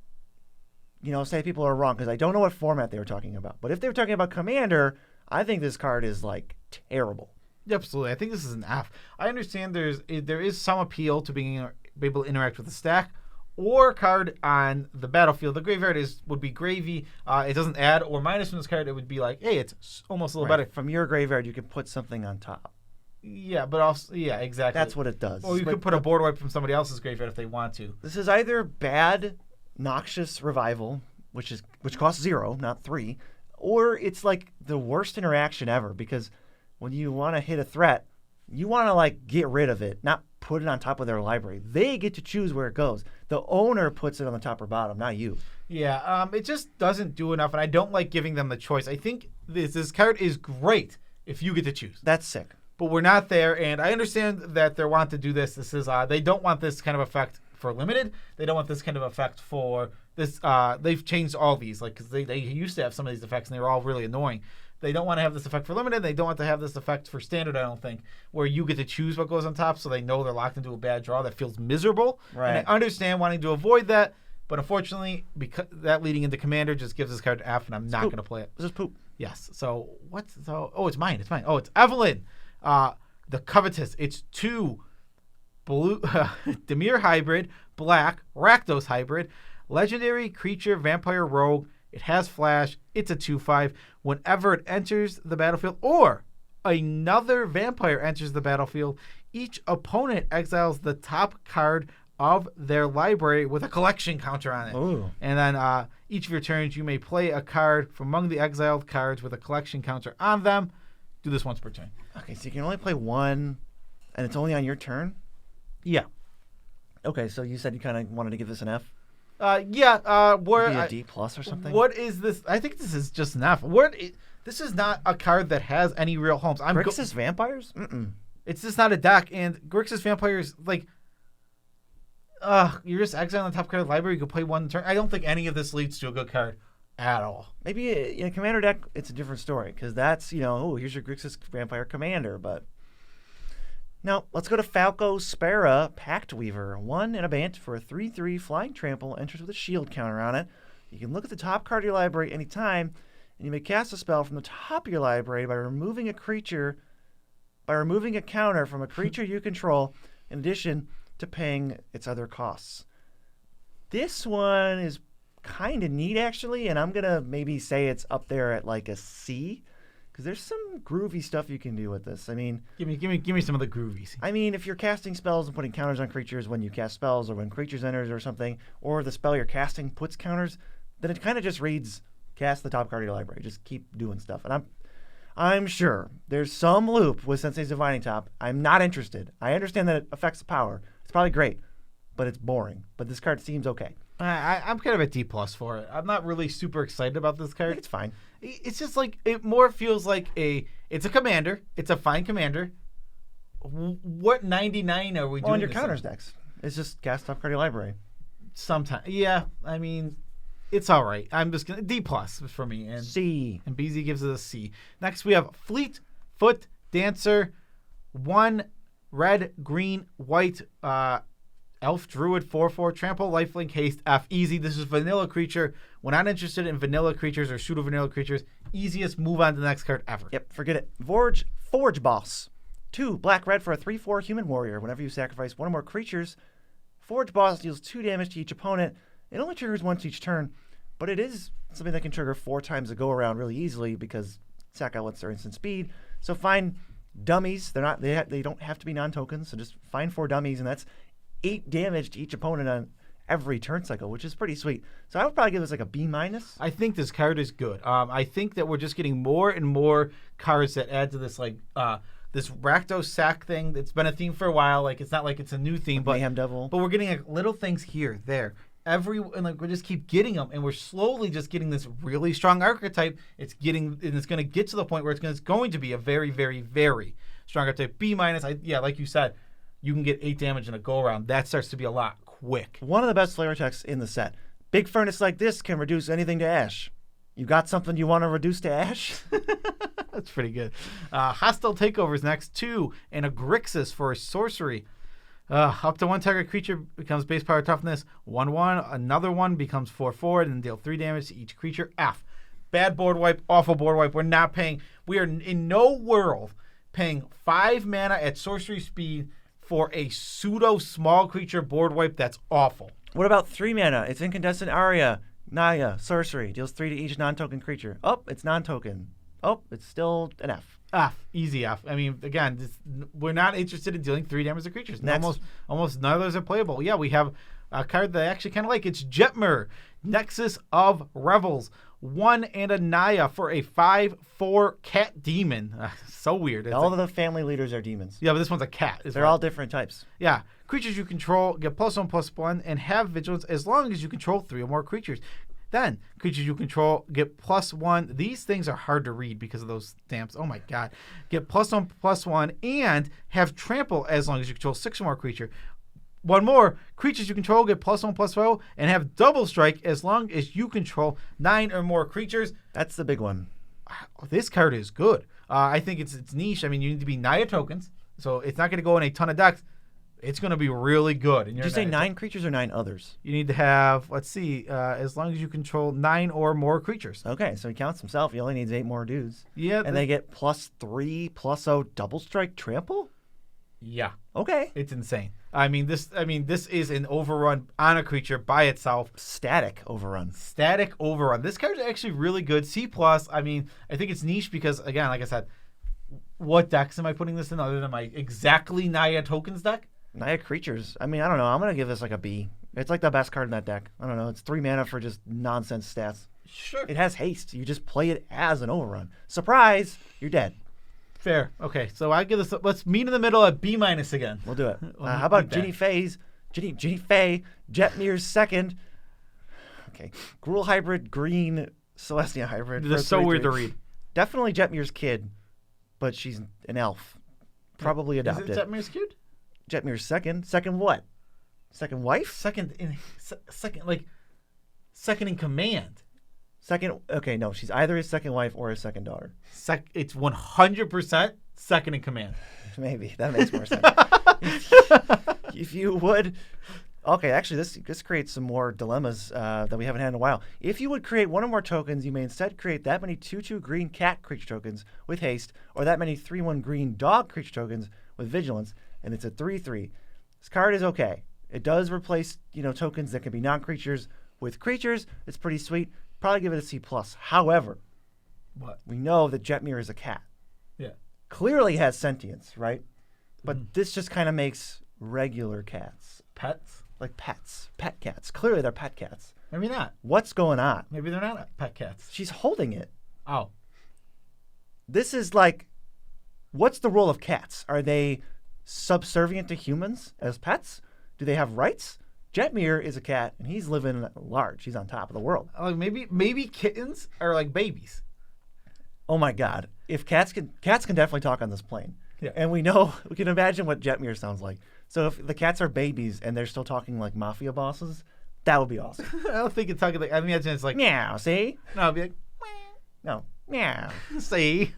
say people are wrong because I don't know what format they were talking about. But if they were talking about Commander, I think this card is like terrible. Absolutely, I think this is an F. I understand there is some appeal to being able to interact with the stack or card on the battlefield. The graveyard would be gravy. It doesn't add or minus from this card. It would be like, hey, it's almost a little better. From your graveyard, you can put something on top. Yeah, but also, exactly. That's what it does. Or you could put a board wipe from somebody else's graveyard if they want to. This is either bad, Noxious Revival, which costs 0, not 3, or it's like the worst interaction ever because when you want to hit a threat, you want to like get rid of it, not put it on top of their library. They get to choose where it goes. The owner puts it on the top or bottom, not you. Yeah, it just doesn't do enough, and I don't like giving them the choice. I think this card is great if you get to choose. That's sick. But we're not there, and I understand that they want to do this. This is they don't want this kind of effect for limited. They don't want this kind of effect for this. They've changed all these, like because they used to have some of these effects, and they were all really annoying. They don't want to have this effect for limited. They don't want to have this effect for standard. I don't think where you get to choose what goes on top, so they know they're locked into a bad draw that feels miserable. Right. And I understand wanting to avoid that, but unfortunately, because that leading into Commander just gives this card an F, and I'm not going to play it. This is poop. Yes. So what's it's mine. It's mine. Oh, it's Evelyn. The Covetous. It's 2 blue Dimir hybrid, black, Rakdos hybrid, legendary creature, vampire rogue. It has flash. It's a 2/5. Whenever it enters the battlefield or another vampire enters the battlefield, each opponent exiles the top card of their library with a collection counter on it. Ooh. And then each of your turns, you may play a card from among the exiled cards with a collection counter on them. Do this once per turn. Okay, so you can only play one, and it's only on your turn? Yeah. Okay, so you said you kind of wanted to give this an F? Yeah. Maybe a D plus or something? What is this? I think this is just an F. This is not a card that has any real homes. Grixis Vampires? Mm-mm. It's just not a deck, and Grixis Vampires, like, you're just exiling the top card of the library. You can play one turn. I don't think any of this leads to a good card at all. Maybe in a Commander deck, it's a different story, because that's, here's your Grixis Vampire Commander, but... Now, let's go to Falco Spera, Pact Weaver. 1 and a Bant for a 3/3 flying trample, enters with a shield counter on it. You can look at the top card of your library anytime, and you may cast a spell from the top of your library by removing a counter from a creature you control, in addition to paying its other costs. This one is kind of neat, actually, and I'm going to maybe say it's up there at like a C. Because there's some groovy stuff you can do with this. I mean, give me some of the groovies. I mean, if you're casting spells and putting counters on creatures when you cast spells, or when creatures enters or something, or the spell you're casting puts counters, then it kind of just reads, cast the top card of your library. Just keep doing stuff. And I'm sure there's some loop with Sensei's Divining Top. I'm not interested. I understand that it affects the power. It's probably great, but it's boring. But this card seems okay. I'm kind of a D+ for it. I'm not really super excited about this card. I think it's fine. It's just like, it more feels like it's a commander. It's a fine commander. What 99 are we doing? On your counters decks. It's just cast top card of your library. Sometimes, yeah. I mean, it's all right. I'm just gonna D+ for me, and C. and BZ gives it a C. Next, we have Fleetfoot Dancer, 1 red, green, white, elf druid 4/4 trample, lifelink, haste, F. Easy. This is vanilla creature. We're not interested in vanilla creatures or pseudo vanilla creatures. Easiest, move on to the next card ever. Yep, forget it. Forge Boss. 2 black red for a 3/4 human warrior. Whenever you sacrifice one or more creatures, Forge Boss deals 2 damage to each opponent. It only triggers once each turn, but it is something that can trigger 4 times a go around really easily because sack outlets are instant speed. So find dummies. They don't have to be non-tokens. So just find 4 dummies, and that's 8 damage to each opponent on every turn cycle, which is pretty sweet. So I would probably give this like a B-. I think this card is good. I think that we're just getting more and more cards that add to this this Rakdos sack thing. It's been a theme for a while. Like, it's not like it's a new theme, but Mayhem Devil. But we're getting like little things here, there. And like we just keep getting them, and we're slowly just getting this really strong archetype. It's going to get to the point where it's going to be a very, very, very strong archetype. B-. Like you said, you can get 8 damage in a go around. That starts to be a lot quick. One of the best flavor texts in the set. Big furnace like this can reduce anything to ash. You got something you want to reduce to ash? That's pretty good. Hostile Takeovers next. 2 and a Grixis for a sorcery. Up to 1 target creature becomes base power toughness 1/1. Another one becomes 4/4 and deal 3 damage to each creature. F. Bad board wipe, awful board wipe. We're not paying. We are in no world paying 5 mana at sorcery speed for a pseudo small creature board wipe. That's awful. What about 3 mana? It's Incandescent Aria. Naya, sorcery, deals 3 to each non-token creature. Oh, it's non-token. Oh, it's still an F. F. Easy F. I mean, again, we're not interested in dealing 3 damage to creatures. Almost none of those are playable. Yeah, we have a card that I actually kind of like. It's Jetmir, Nexus of Revels. 1 and a Naya for a 5/4 cat demon. So weird. All of the family leaders are demons. Yeah, but this one's a cat. They're all different types. Yeah. Creatures you control get +1/+1 and have vigilance as long as you control 3 or more creatures. Then, creatures you control get +1. These things are hard to read because of those stamps. Oh my god. Get +1/+1 and have trample as long as you control 6 or more creature. One more, creatures you control get +1/+0 and have double strike as long as you control 9 or more creatures. That's the big one. This card is good. I think it's niche. I mean, you need to be Naya tokens, so it's not going to go in a ton of decks. It's going to be really good. Did you say 9 creatures or 9 others? You need to have, let's see, as long as you control 9 or more creatures. Okay, so he counts himself. He only needs 8 more dudes. Yeah. And they get +3/+0 double strike trample? Yeah. Okay. It's insane. I mean, this is an overrun on a creature by itself. Static overrun. This card is actually really good. C+. I mean, I think it's niche because, again, like I said, what decks am I putting this in other than my exactly Naya tokens deck? Naya creatures. I mean, I don't know. I'm going to give this like a B. It's like the best card in that deck. I don't know. It's 3 mana for just nonsense stats. Sure. It has haste. You just play it as an overrun. Surprise! You're dead. Fair. Okay, so I give this. Let's meet in the middle at B- again. We'll do it. How about Ginny Faye, Jetmir's second. Okay, Gruul hybrid, green Celestia hybrid. This is so weird to read. Definitely Jetmir's kid, but she's an elf. Probably adopted. Is it Jetmir's kid? Jetmir's second. Second what? Second wife? Second in command. Second. Okay, no, she's either his second wife or his second daughter. It's 100% second in command. Maybe that makes more sense. If you would, okay. Actually, this creates some more dilemmas that we haven't had in a while. If you would create 1 or more tokens, you may instead create that many 2/2 green cat creature tokens with haste, or that many 3/1 green dog creature tokens with vigilance, and it's a 3/3. This card is okay. It does replace tokens that can be non-creatures with creatures. It's pretty sweet. Probably give it a C+. However, what? We know that Jetmir is a cat. Yeah. Clearly has sentience, right? But this just kind of makes regular cats. Pets? Like pets. Pet cats. Clearly they're pet cats. Maybe not. What's going on? Maybe they're not pet cats. She's holding it. Oh. This is like, what's the role of cats? Are they subservient to humans as pets? Do they have rights? Jetmir is a cat, and he's living large. He's on top of the world. Maybe kittens are like babies. Oh my God! If cats can definitely talk on this plane. Yeah. And we can imagine what Jetmir sounds like. So if the cats are babies and they're still talking like mafia bosses, That would be awesome. I don't think it's talking like. I imagine it's like Meow, see? no, it'd be like No. Meow. see.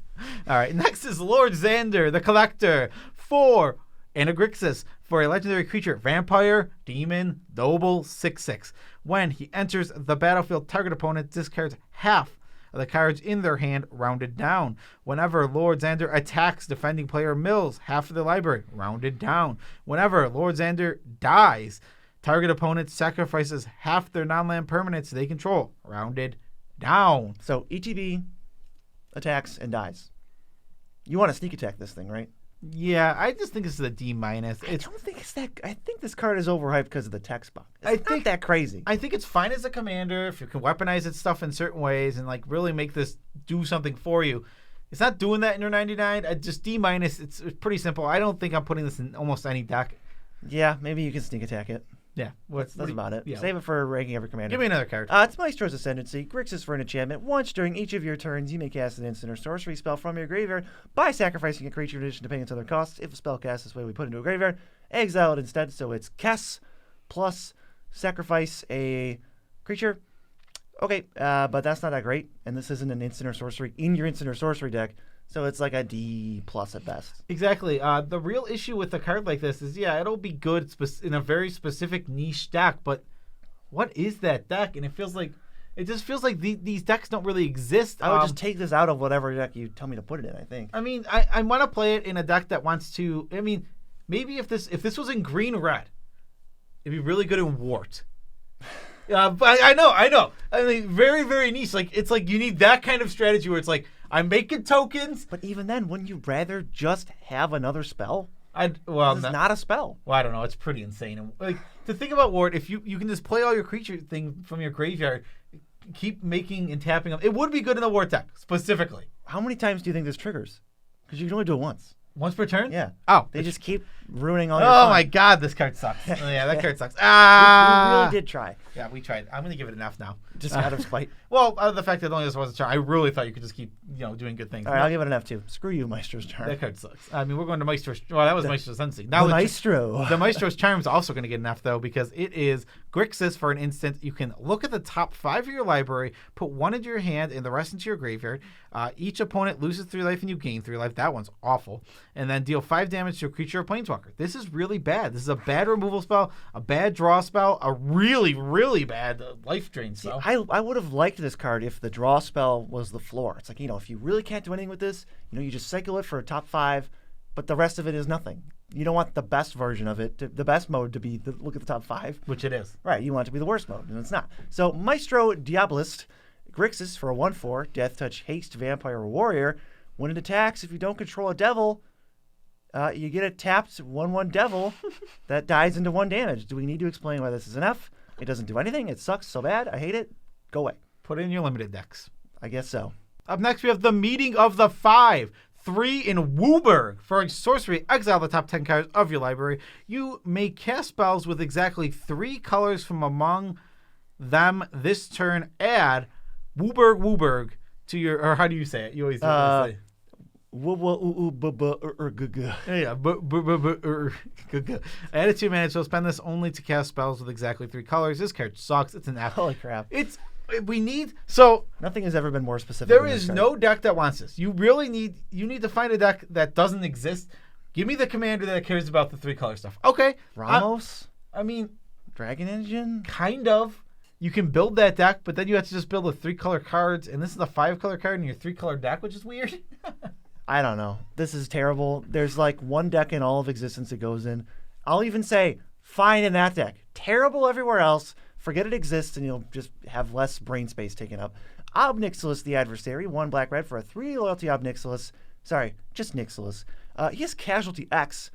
All right, next is Lord Xander, the Collector, 4 Anagrixis for a legendary creature, vampire, demon, noble, 6/6. When he enters the battlefield, target opponent discards half of the cards in their hand, rounded down. Whenever Lord Xander attacks defending player mills half of the library, rounded down. Whenever Lord Xander dies, target opponent sacrifices half their non-land permanents they control, rounded down. So ETB attacks and dies. You want to sneak attack this thing, right? Yeah, I just think this is a D-. I don't think it's that. I think this card is overhyped because of the text box. It's not that crazy. I think it's fine as a commander if you can weaponize its stuff in certain ways and like really make this do something for you. It's not doing that in your 99. Just D-. It's pretty simple. I don't think I'm putting this in almost any deck. Yeah, maybe you can sneak attack it. Yeah, That's about it. Yeah. Save it for ranking every commander. Give me another card. It's Maestro's Ascendancy. Grixis for an enchantment. Once during each of your turns, you may cast an instant or sorcery spell from your graveyard by sacrificing a creature in addition to paying its other costs. If a spell cast this way, we put it into a graveyard. Exile it instead. So it's cast plus sacrifice a creature. Okay, but that's not that great. And this isn't an instant or sorcery in your instant or sorcery deck. So it's like a D+ at best. Exactly. The real issue with a card like this is, yeah, it'll be good in a very specific niche deck, but what is that deck? And it just feels like these decks don't really exist. I would just take this out of whatever deck you tell me to put it in, I think. I mean, I want to play it in a deck that wants to. I mean, maybe if this was in green red, it'd be really good in Wart. But I know. I mean, very, very niche. Like it's like you need that kind of strategy where it's like I'm making tokens. But even then, wouldn't you rather just have another spell? It's not a spell. Well, I don't know. It's pretty insane. And, like to think about Wart, if you can just play all your creature thing from your graveyard, keep making and tapping them. It would be good in the Wart deck specifically. How many times do you think this triggers? Because you can only do it once. Once per turn? Yeah. Oh, they just keep ruining all your Oh fun. my God, this card sucks. Yeah, that card sucks. We really did try. Yeah, we tried. I'm gonna give it an F now. Just out of spite. Well, the fact that it only this was a turn, I really thought you could just keep, doing good things. All right, I'll give it an F too. Screw you, Maestro's Charm. That card sucks. I mean, we're going to Maestro's. Well, that was Maestro's Sensei. Now The Maestro. The Maestro's Charm is also going to get an F though because it is Grixis for an instant. You can look at the top 5 of your library, put 1 into your hand and the rest into your graveyard. Each opponent loses 3 life and you gain 3 life. That one's awful. And then deal 5 damage to a creature or planeswalker. This is really bad. This is a bad removal spell, a bad draw spell, a really, really bad life drain spell. I would have liked this card if the draw spell was the floor. It's like, if you really can't do anything with this, you just cycle it for a top 5, but the rest of it is nothing. You don't want the best version of it, the best mode to be look at the top 5. Which it is. Right, you want it to be the worst mode, and it's not. So Maestro Diabolist, Grixis for a 1/4, Death Touch Haste Vampire Warrior. When it attacks, if you don't control a devil, you get a tapped 1/1 devil that dies into 1 damage. Do we need to explain why this is an F? It doesn't do anything. It sucks so bad. I hate it. Go away. Put it in your limited decks. I guess so. Up next, we have the Meeting of the 5. 3 in Wooburg. For a sorcery, exile the top 10 cards of your library. You may cast spells with exactly 3 colors from among them this turn. Add Wooburg to your, or how do you say it? You always say Yeah. Add it to your mana, so spend this only to cast spells with exactly 3 colors. This card sucks. It's an F. Holy crap. Nothing has ever been more specific. There than this is card. no deck that wants this. You need to find a deck that doesn't exist. Give me the commander that cares about the 3 color stuff. Okay. Ramos? I mean, Dragon Engine? kind of. You can build that deck, but then you have to just build with 3 color cards, and this is a 5 color card in your 3 color deck, which is weird. I don't know. This is terrible. There's like 1 deck in all of existence it goes in. I'll even say, fine in that deck. Terrible everywhere else. Forget it exists, and you'll just have less brain space taken up. Obnixilis the Adversary, 1 black-red for a 3 loyalty Obnixilis. Sorry, just Nixilis. He has Casualty X,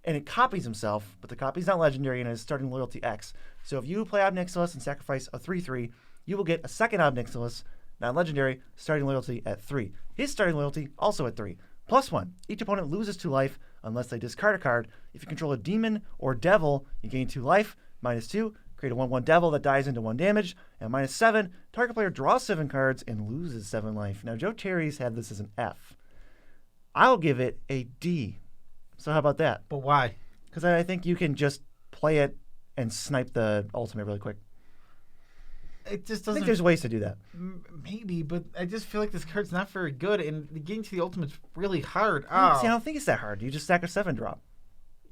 and it copies himself, but the copy's not legendary and it is starting loyalty X. So if you play Obnixilis and sacrifice a 3/3, you will get a second Obnixilis, not legendary, starting loyalty at 3. His starting loyalty also at 3. +1. Each opponent loses 2 life unless they discard a card. If you control a demon or devil, you gain 2 life. -2. Create a 1/1 devil that dies into 1 damage. And -7. Target player draws 7 cards and loses 7 life. Now, Joe Terry's had this as an F. I'll give it a D. So how about that? But why? Because I think you can just play it and snipe the ultimate really quick. it just I doesn't. think there's ways to do that. Maybe, but I just feel like this card's not very good, and getting to the ultimate's really hard. See, I don't think it's that hard. You just stack a 7-drop.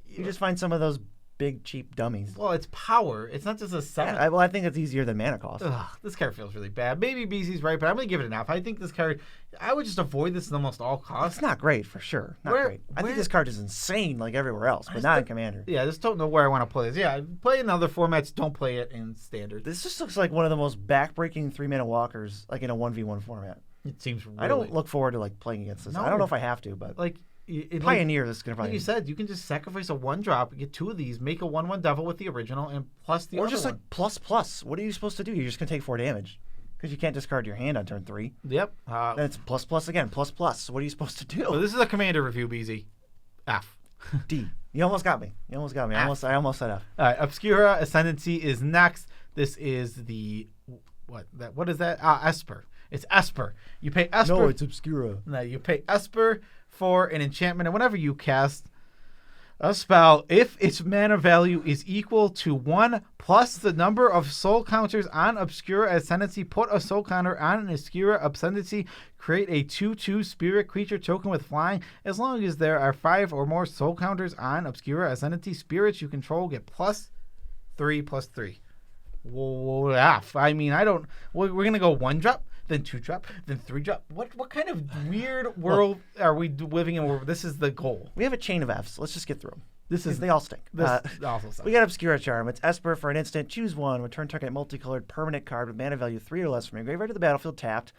You just find some of those big, cheap dummies. Well, it's power. It's not just a 7. Yeah, I think it's easier than mana cost. Ugh, this card feels really bad. Maybe BZ's right, but I'm going to give it an F. I think this card, I would just avoid this at almost all costs. It's not great, for sure. Not great. I think this card is insane like everywhere else, but not in Commander. Yeah, I just don't know where I want to play this. Yeah, play in other formats. Don't play it in Standard. This just looks like one of the most back-breaking 3-mana walkers, like in a 1v1 format. It seems really... I don't look forward to like playing against this. No. I don't know if I have to, but like Pioneer, this is gonna like probably. you said, you can just sacrifice a 1-drop, get 2 of these, make a 1/1 devil with the original, and plus the or other just one. like plus. What are you supposed to do? You're just gonna take 4 damage because you can't discard your hand on turn 3. Yep. Then it's plus again, plus. What are you supposed to do? So this is a Commander review, BZ. F. D. You almost got me. I almost said F. All right, Obscura Ascendancy is next. This is the what is that? Esper. It's Esper. You pay Esper. No, it's Obscura. No, you pay Esper for an enchantment, and whenever you cast a spell, if its mana value is equal to 1 plus the number of soul counters on Obscura Ascendancy, put a soul counter on an Obscura Ascendancy, create a 2/2 spirit creature token with flying. As long as there are 5 or more soul counters on Obscura Ascendancy, spirits you control get +3/+3. Well, F. I mean, I don't... We're going to go 1-drop, then 2-drop, then 3-drop. What kind of weird world are we living in where this is the goal? We have a chain of Fs. Let's just get through them. They all stink. This also sucks. We got Obscura Charm. It's Esper for an instant. Choose 1. Return target multicolored permanent card with mana value 3 or less from your graveyard to the battlefield tapped.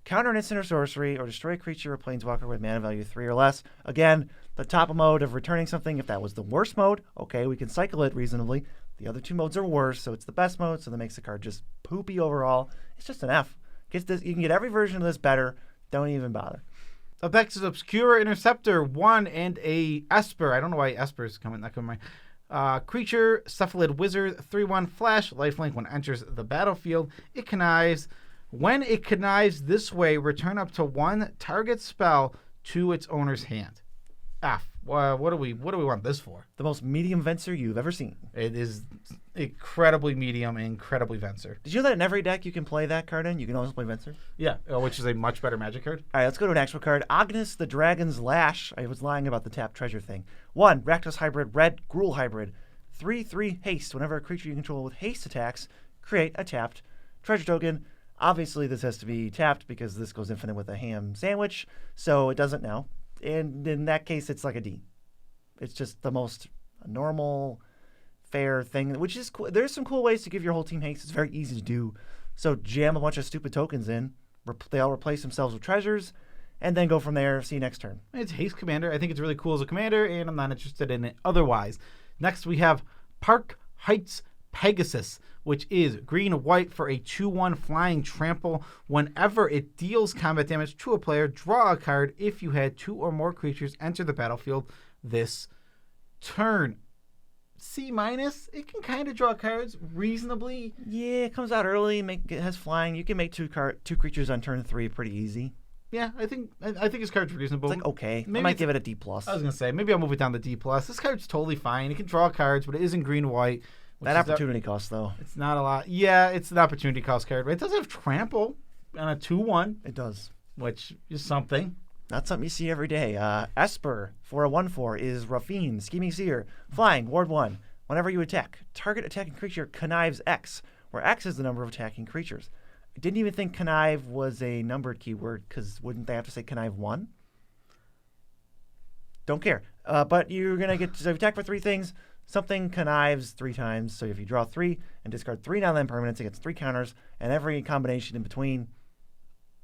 Counter an instant or sorcery, or destroy a creature or planeswalker with mana value 3 or less. Again, the top mode of returning something. If that was the worst mode, okay, we can cycle it reasonably. The other 2 modes are worse, so it's the best mode, so that makes the card just poopy overall. It's just an F. You can get every version of this better. Don't even bother. Up next is Obscura Interceptor 1 and a Esper. I don't know why Esper is not coming my creature, Cephalid Wizard, 3/1 flash, lifelink. When it enters the battlefield, it connives. When it connives this way, return up to 1 target spell to its owner's hand. F. What do we want this for? The most medium Venser you've ever seen. It is incredibly medium and incredibly Venser. Did you know that in every deck you can play that card in? You can also play Venser? Yeah, which is a much better Magic card. All right, let's go to an actual card. Agnes the Dragon's Lash. I was lying about the tap treasure thing. 1, Rakdos Hybrid, red, Gruul Hybrid. 3/3 haste. Whenever a creature you control with haste attacks, create a tapped treasure token. Obviously, this has to be tapped because this goes infinite with a ham sandwich, so it doesn't now. And in that case, it's like a D. It's just the most normal, fair thing, which is cool. There's some cool ways to give your whole team haste. It's very easy to do. So jam a bunch of stupid tokens in. They all replace themselves with treasures, and then go from there. See you next turn. It's Haste Commander. I think it's really cool as a commander, and I'm not interested in it otherwise. Next, we have Park Heights Pegasus, which is green-white for a 2/1 flying trample. Whenever it deals combat damage to a player, draw a card. If you had 2 or more creatures enter the battlefield this turn. C-. It can kind of draw cards reasonably. Yeah, it comes out early. It has flying. You can make 2 creatures on turn 3 pretty easy. Yeah, I think his card's reasonable. It's like okay. Maybe I might give it a D+. I was gonna say maybe I'll move it down to D+. This card's totally fine. It can draw cards, but it is in green-white. That opportunity cost, though. It's not a lot. Yeah, it's an opportunity cost card. But it does have trample on a 2/1. It does. Which is something. Not something you see every day. Esper for a 1/4 is Rafine, Scheming Seer, flying, ward 1. Whenever you attack, target attacking creature connives X, where X is the number of attacking creatures. I didn't even think connive was a numbered keyword, because wouldn't they have to say connive 1? Don't care. But you're going to get to attack for 3 things. Something connives 3 times, so if you draw 3 and discard 3 non-land permanents, it gets 3 counters, and every combination in between.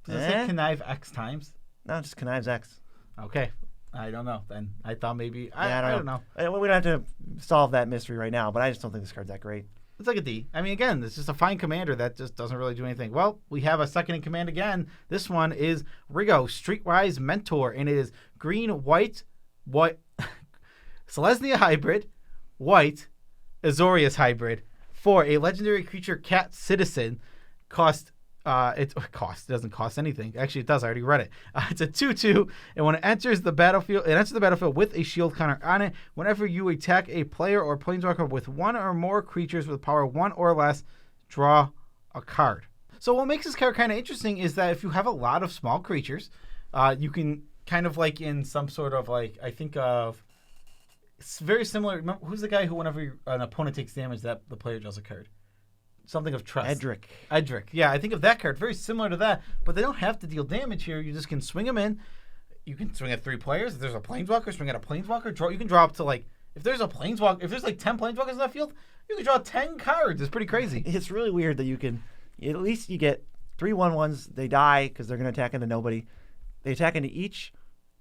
Does it say connive X times? No, just connives X. Okay. I don't know. Then I thought maybe... I don't know. We don't have to solve that mystery right now, but I just don't think this card's that great. It's like a D. I mean, again, it's just a fine commander that just doesn't really do anything. Well, we have a second in command again. This one is Rigo, Streetwise Mentor, and it is green, white, Selesnya Hybrid, white, Azorius Hybrid for a legendary creature cat citizen. It doesn't cost anything. Actually, it does. I already read it. It's a 2/2, and when it enters the battlefield, with a shield counter on it. Whenever you attack a player or planeswalker with 1 or more creatures with power 1 or less, draw a card. So what makes this card kind of interesting is that if you have a lot of small creatures, you can kind of like in some sort of like, I think of, it's very similar. Remember, who's the guy who whenever an opponent takes damage, that the player draws a card? Something of trust. Edric. Yeah, I think of that card. Very similar to that, but they don't have to deal damage here. You just can swing them in. You can swing at 3 players. If there's a planeswalker, swing at a planeswalker. Draw. You can draw up to like, if there's a planeswalker, if there's like 10 planeswalkers in that field, you can draw 10 cards. It's pretty crazy. It's really weird that you can, at least you get 3 1/1s. They die because they're going to attack into nobody. They attack into each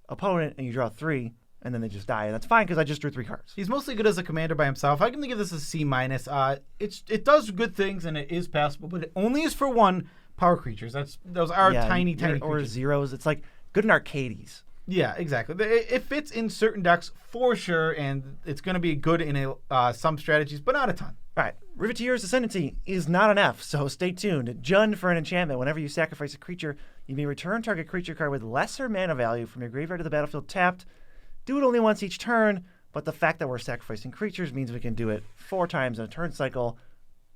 opponent, and you draw 3, and then they just die. And that's fine because I just drew 3 cards. He's mostly good as a commander by himself. I'm going to give this a C-. It does good things, and it is passable, but it only is for 1 power creatures. Those are tiny or creatures. Zeros. It's like good in arcades. Yeah, exactly. It fits in certain decks for sure, and it's going to be good in some strategies, but not a ton. All right, Riveteer's Ascendancy is not an F, so stay tuned. Jund for an enchantment. Whenever you sacrifice a creature, you may return target creature card with lesser mana value from your graveyard to the battlefield tapped. Do it only once each turn, but the fact that we're sacrificing creatures means we can do it 4 times in a turn cycle.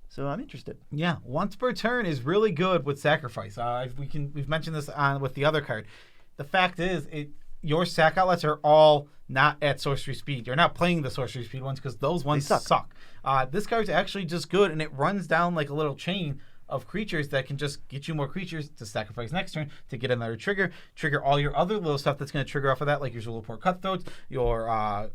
So I'm interested. Yeah, once per turn is really good with sacrifice. We've mentioned this with the other card. The fact is, your sack outlets are all not at sorcery speed. You're not playing the sorcery speed ones because those ones suck. This card's actually just good, and it runs down like a little chain of creatures that can just get you more creatures to sacrifice next turn to get another trigger all your other little stuff that's going to trigger off of that, like your Zulaport Cutthroats, your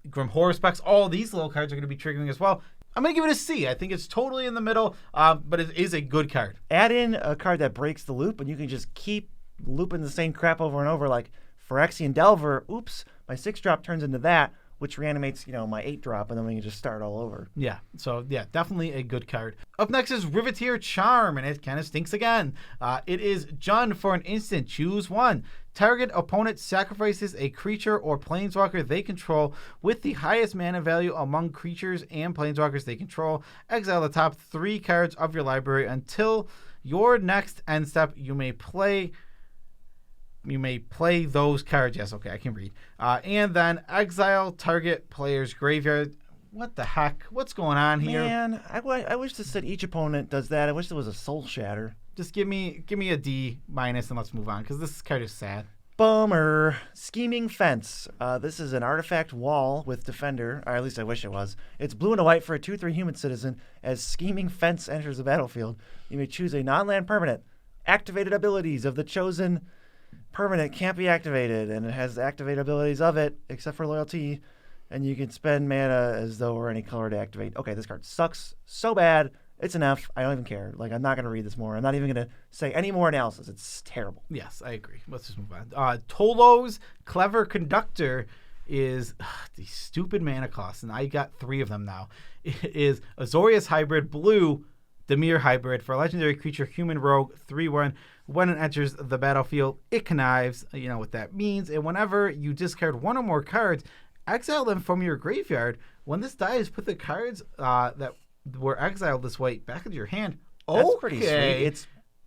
Grim Horror Specs. All these little cards are going to be triggering as well. I'm going to give it a C. I think it's totally in the middle, but it is a good card. Add in a card that breaks the loop, and you can just keep looping the same crap over and over, like Phyrexian Delver. Oops, my 6-drop turns into that, which reanimates, my 8-drop, and then we can just start all over. Yeah, so yeah, definitely a good card. Up next is Riveteer Charm, and it kind of stinks again. It is Jund for an instant. Choose 1. Target opponent sacrifices a creature or planeswalker they control with the highest mana value among creatures and planeswalkers they control. Exile the top 3 cards of your library until your next end step. You may play those cards. Yes, okay, I can read. And then exile target player's graveyard. What the heck? What's going on here? Man, I wish this said each opponent does that. I wish there was a Soul Shatter. Just give me a D- and let's move on, because this card is sad. Bummer. Scheming Fence. This is an artifact wall with Defender, or at least I wish it was. It's blue and a white for a 2/3 human citizen. As Scheming Fence enters the battlefield, you may choose a non-land permanent. Activated abilities of the chosen permanent can't be activated, and it has the activate abilities of it, except for loyalty, and you can spend mana as though or any color to activate. Okay, this card sucks so bad. It's an F. I don't even care. Like, I'm not going to read this more. I'm not even going to say any more analysis. It's terrible. Yes, I agree. Let's just move on. Tolo's Clever Conductor is the stupid mana cost, and I got 3 of them now. It is Azorius Hybrid, blue, Dimir Hybrid for a legendary creature, human rogue, 3/1. When it enters the battlefield, it connives. You know what that means. And whenever you discard 1 or more cards, exile them from your graveyard. When this dies, put the cards that were exiled this way back into your hand. That's pretty sweet.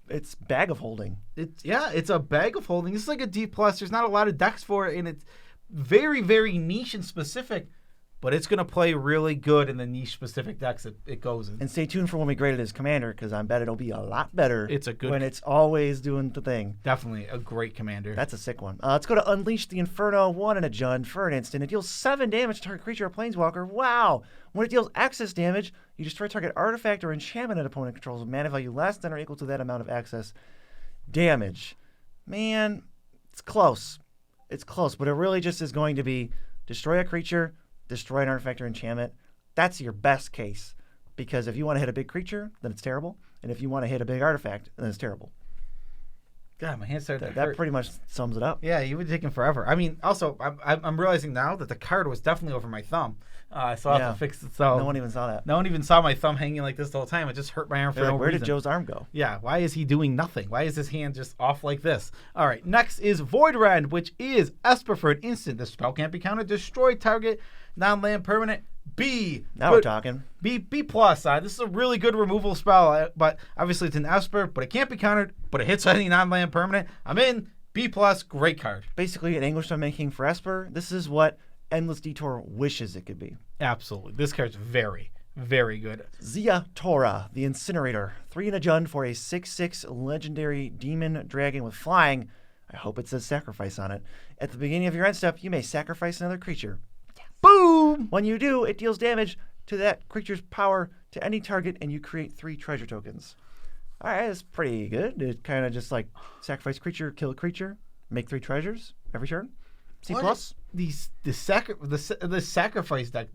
It's bag of holding. It's a bag of holding. This is like a D+. There's not a lot of decks for it, and it's very, very niche and specific. But it's going to play really good in the niche-specific decks it goes in. And stay tuned for when we grade it as Commander, because I bet it'll be a lot better when it's always doing the thing. Definitely a great Commander. That's a sick one. Let's go to Unleash the Inferno, 1 and a Jund for an instant. It deals 7 damage to target creature or planeswalker. Wow! When it deals excess damage, you destroy target artifact or enchantment an opponent controls with mana value less than or equal to that amount of excess damage. Man, it's close. It's close, but it really just is going to be destroy a creature, destroy an artifact or enchantment. That's your best case, because if you want to hit a big creature, then it's terrible, and if you want to hit a big artifact, then it's terrible. God, my hand started to hurt. That pretty much sums it up. Yeah, you would take him forever. I mean, also, I'm realizing now that the card was definitely over my thumb, so I'll have to fix it. So no one even saw that. No one even saw my thumb hanging like this the whole time. It just hurt my arm for no reason. Where did Joe's arm go? Yeah, why is he doing nothing? Why is his hand just off like this? All right, next is Void Rend, which is Esper for an instant. The spell can't be countered. Destroy target non-land permanent. B. Now we're talking. B+. This is a really good removal spell, but obviously it's an Esper, but it can't be countered, but it hits any non-land permanent. I'm in. B+, great card. Basically, an English I'm making for Esper. This is what Endless Detour wishes it could be. Absolutely. This card's very, very good. Zia Tora, the Incinerator. 3 and a Jund for a 6/6 legendary demon dragon with flying. I hope it says sacrifice on it. At the beginning of your end step, you may sacrifice another creature. Yes. Boom! When you do, it deals damage to that creature's power to any target, and you create 3 treasure tokens. All right, that's pretty good. It kind of just like sacrifice creature, kill a creature, make 3 treasures every turn. C+. The sacrifice deck,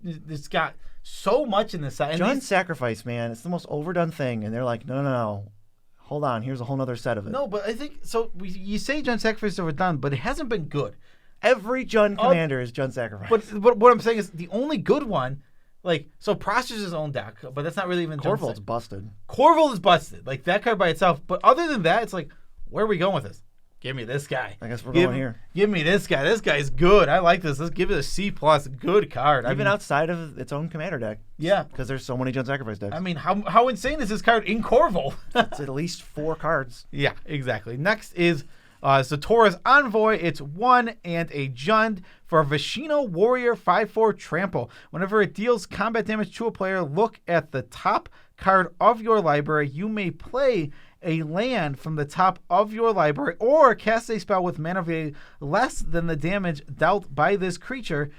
it's got so much in this set. Jund sacrifice, man, it's the most overdone thing, and they're like, no. Hold on, here's a whole other set of it. No, but I think so. You say Jund sacrifice is overdone, but it hasn't been good. Every Jund commander is Jund sacrifice. But what I'm saying is the only good one. Like, so Prosper's his own deck, but that's not really even Corvold's busted. Corvold is busted. Like, that card by itself. But other than that, it's like, where are we going with this? Give me this guy. I guess we're going here. Give me this guy. This guy's good. I like this. Let's give it a C+. Good card. Even outside of its own commander deck. Yeah. Because there's so many Jund sacrifice decks. I mean, how insane is this card in Corvold? It's at least 4 cards. Yeah, exactly. Next is Zatora's Envoy. It's 1 and a Jund for a Vashino Warrior 5/4 Trample. Whenever it deals combat damage to a player, look at the top card of your library. You may play a land from the top of your library or cast a spell with mana value less than the damage dealt by this creature,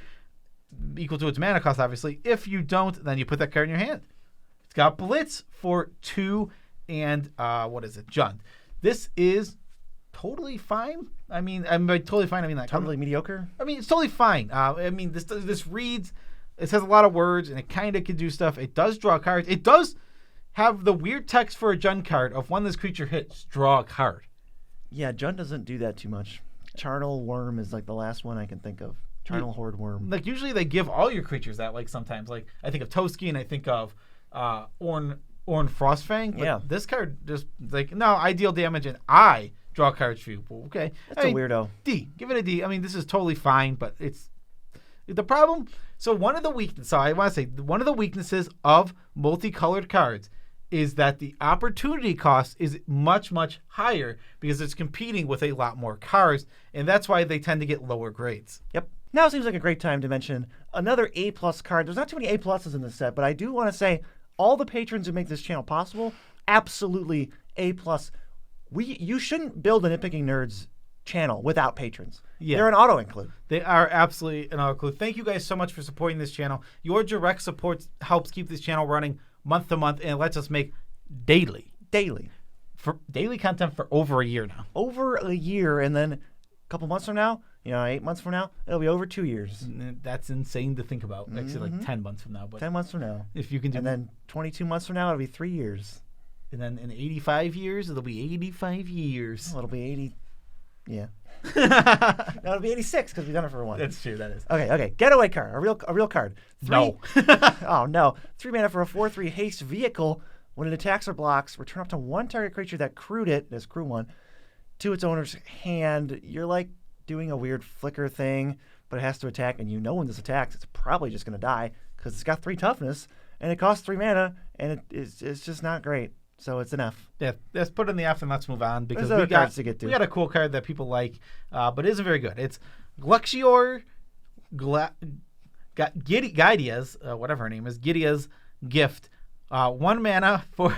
equal to its mana cost, obviously. If you don't, then you put that card in your hand. It's got Blitz for 2 and, Jund. This is totally fine. I mean, by totally fine, I mean like totally mediocre. I mean, it's totally fine. I mean, this reads. It says a lot of words, and it kind of can do stuff. It does draw cards. It does have the weird text for a Jund card of when this creature hits, draw a card. Yeah, Jund doesn't do that too much. Charnel Worm is like the last one I can think of. Charnel Horde Worm. Like usually they give all your creatures that. Like sometimes, like I think of Toski and I think of Ornn Frostfang. But yeah. This card just like no, I deal damage and I draw cards for you. Well, okay. That's a weirdo. D. Give it a D. I mean, this is totally fine, but it's the problem. So one of the weaknesses of multicolored cards is that the opportunity cost is much, much higher because it's competing with a lot more cards, and that's why they tend to get lower grades. Yep. Now seems like a great time to mention another A+ card. There's not too many A+s in this set, but I do want to say all the patrons who make this channel possible, absolutely A+. You shouldn't build a Nitpicking Nerds channel without patrons. Yeah. They're an auto-include. They are absolutely an auto-include. Thank you guys so much for supporting this channel. Your direct support helps keep this channel running month to month, and it lets us make daily content for over a year now. Over a year, and then a couple months from now, 8 months from now, it'll be over 2 years. That's insane to think about. Actually, like 10 months from now. But 10 months from now. If you can do, and then 22 months from now, it'll be 3 years. And then in 85 years, it'll be 85 years. Well, it'll be 80. Yeah. No, it'll be 86 because we've done it for one. That's true. That is. Okay. Getaway card. A real card. 3. No. Oh, no. 3 mana for a 4/3 haste vehicle. When it attacks or blocks, return up to 1 target creature that crewed it, as crew 1, to its owner's hand. You're like doing a weird flicker thing, but it has to attack, and when this attacks, it's probably just going to die because it's got 3 toughness, and it costs 3 mana, and it's just not great. So it's an F. Yeah, let's put it in the F and let's move on because we got a cool card that people like, but it isn't very good. It's Luxior Gidea's, whatever her name is, Gidea's Gift. 1 mana for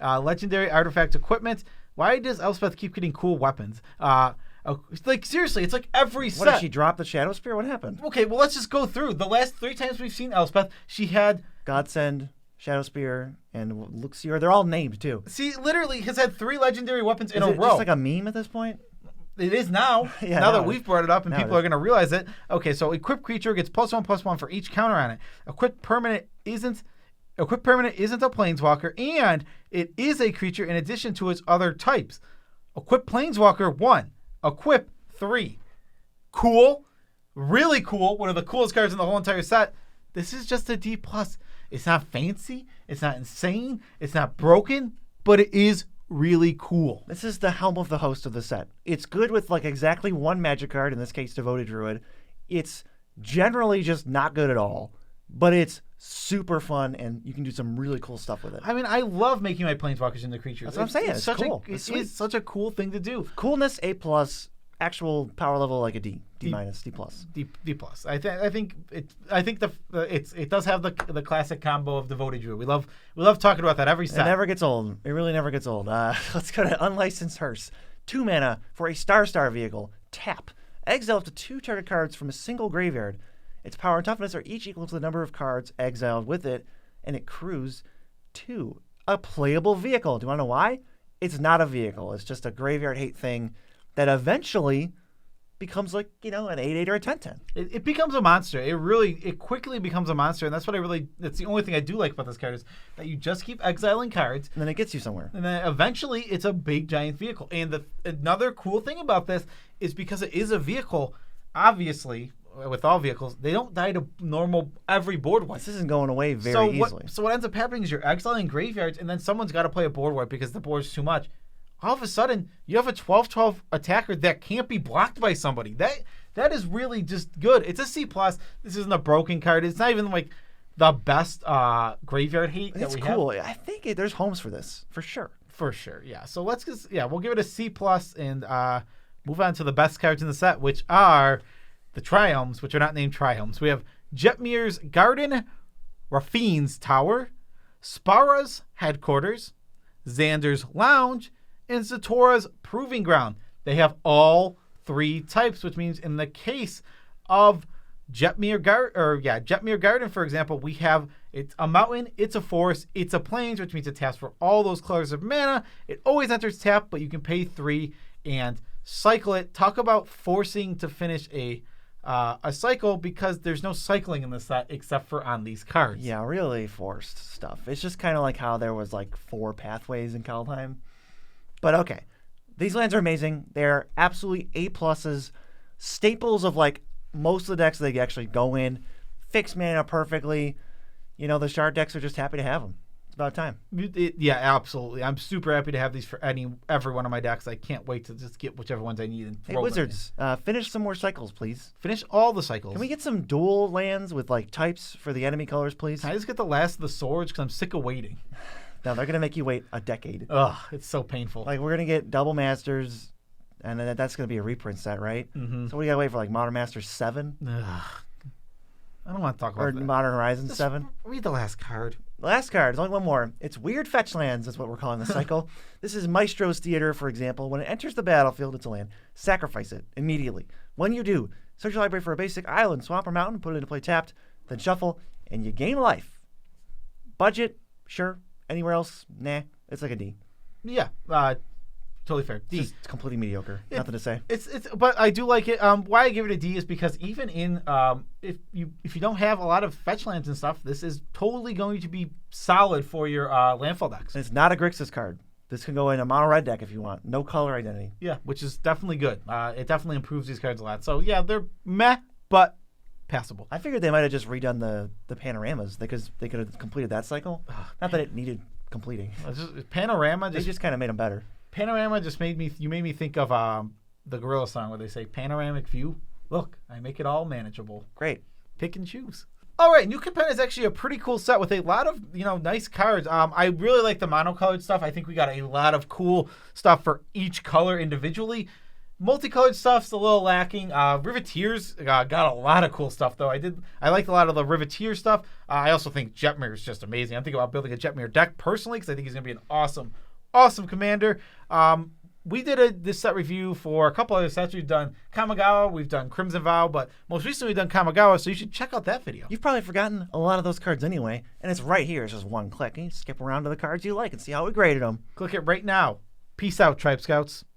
legendary artifact equipment. Why does Elspeth keep getting cool weapons? Like seriously, it's like every set. What, did she drop the Shadow Spear? What happened? Okay, well let's just go through. The last 3 times we've seen Elspeth, she had Godsend, Shadow Spear, and Luxior. They're all named too. See, literally has had 3 legendary weapons in a row. Is it just like a meme at this point? It is now. Yeah, now that we've brought it up and now people are going to realize it. Okay, so equipped creature gets +1/+1 for each counter on it. Equipped permanent isn't a planeswalker, and it is a creature in addition to its other types. Equipped planeswalker 1. Equip 3. Cool. Really cool. One of the coolest cards in the whole entire set. This is just a D+. It's not fancy. It's not insane. It's not broken. But it is really cool. This is the Helm of the Host of the set. It's good with like exactly 1 magic card, in this case Devoted Druid. It's generally just not good at all. But it's super fun, and you can do some really cool stuff with it. I mean, I love making my planeswalkers into creatures. That's what I'm saying. It's cool. It is such a cool thing to do. Coolness A+, actual power level like a D minus, D plus. D plus. I think it does have the classic combo of devoted Druid. We love talking about that every set. It never gets old. It really never gets old. Let's go to Unlicensed Hearse. 2 mana for a star vehicle. Tap. Exile up to 2 target cards from a single graveyard. Its power and toughness are each equal to the number of cards exiled with it, and it crews 2. A playable vehicle. Do you want to know why? It's not a vehicle. It's just a graveyard hate thing that eventually becomes like, an 8/8 or a 10/10. It becomes a monster. It quickly becomes a monster, and that's the only thing I do like about this card is that you just keep exiling cards. And then it gets you somewhere. And then eventually it's a big giant vehicle. And another cool thing about this is because it is a vehicle, obviously, with all vehicles, they don't die to normal every board wipe. This isn't going away very easily. So what ends up happening is you're exiling graveyards, and then someone's got to play a board wipe because the board's too much. All of a sudden, you have a 12/12 attacker that can't be blocked by somebody. That is really just good. It's a C+. This isn't a broken card. It's not even like the best graveyard hate that we have. It's cool. I think there's homes for this, for sure. For sure, yeah. So we'll give it a C+ and move on to the best cards in the set, which are the Triomes, which are not named Triomes. We have Jetmir's Garden, Rafine's Tower, Spara's Headquarters, Xander's Lounge, and Zatora's Proving Ground. They have all 3 types, which means in the case of Jetmir Garden, for example, we have it's a mountain, it's a forest, it's a plains, which means it taps for all those colors of mana. It always enters tap, but you can pay 3 and cycle it. Talk about forcing to finish a cycle, because there's no cycling in the set except for on these cards. Yeah, really forced stuff. It's just kind of like how there was like 4 pathways in Kaldheim. But okay, these lands are amazing. They're absolutely A+, staples of like most of the decks. They actually go in, fix mana perfectly. The shard decks are just happy to have them. It's about time. Yeah, absolutely. I'm super happy to have these for every one of my decks. I can't wait to just get whichever ones I need and throw Hey, Wizards, finish some more cycles, please. Finish all the cycles. Can we get some dual lands with like types for the enemy colors, please? Can I just get the last of the swords, because I'm sick of waiting? No, they're going to make you wait a decade. Ugh, it's so painful. Like, we're going to get Double Masters, and then that's going to be a reprint set, right? Mm-hmm. So we got to wait for like Modern Masters 7? Ugh. I don't want to talk about that. Or Modern Horizons 7? Read the last card. Last card. There's only one more. It's Weird Fetch Lands is what we're calling the cycle. This is Maestro's Theater, for example. When it enters the battlefield, it's a land. Sacrifice it immediately. When you do, search your library for a basic island, swamp, or mountain, put it into play tapped, then shuffle, and you gain life. Budget? Sure. Anywhere else? Nah. It's like a D. Yeah. Totally fair. D. It's completely mediocre. Nothing to say. But I do like it. Why I give it a D is because even in if you don't have a lot of fetch lands and stuff, this is totally going to be solid for your landfall decks. And it's not a Grixis card. This can go in a mono red deck if you want. No color identity. Yeah, which is definitely good. It definitely improves these cards a lot. So yeah, they're meh, but passable. I figured they might have just redone the panoramas because they could have completed that cycle. Not that it needed completing. Panorama. They just kind of made them better. Panorama just made me think of the Gorilla song where they say panoramic view. Look, I make it all manageable. Great. Pick and choose. All right, New Capenna is actually a pretty cool set with a lot of nice cards. I really like the monocolored stuff. I think we got a lot of cool stuff for each color individually. Multicolored stuff's a little lacking. Riveteers got a lot of cool stuff though. I liked a lot of the Riveteer stuff. I also think Jetmir is just amazing. I'm thinking about building a Jetmir deck personally because I think he's gonna be an awesome commander. We did this set review for a couple other sets. We've done Kamigawa, we've done Crimson Vow, but most recently we've done Kamigawa, so you should check out that video. You've probably forgotten a lot of those cards anyway, and it's right here. It's just one click, and you skip around to the cards you like and see how we graded them. Click it right now. Peace out, Tribe Scouts.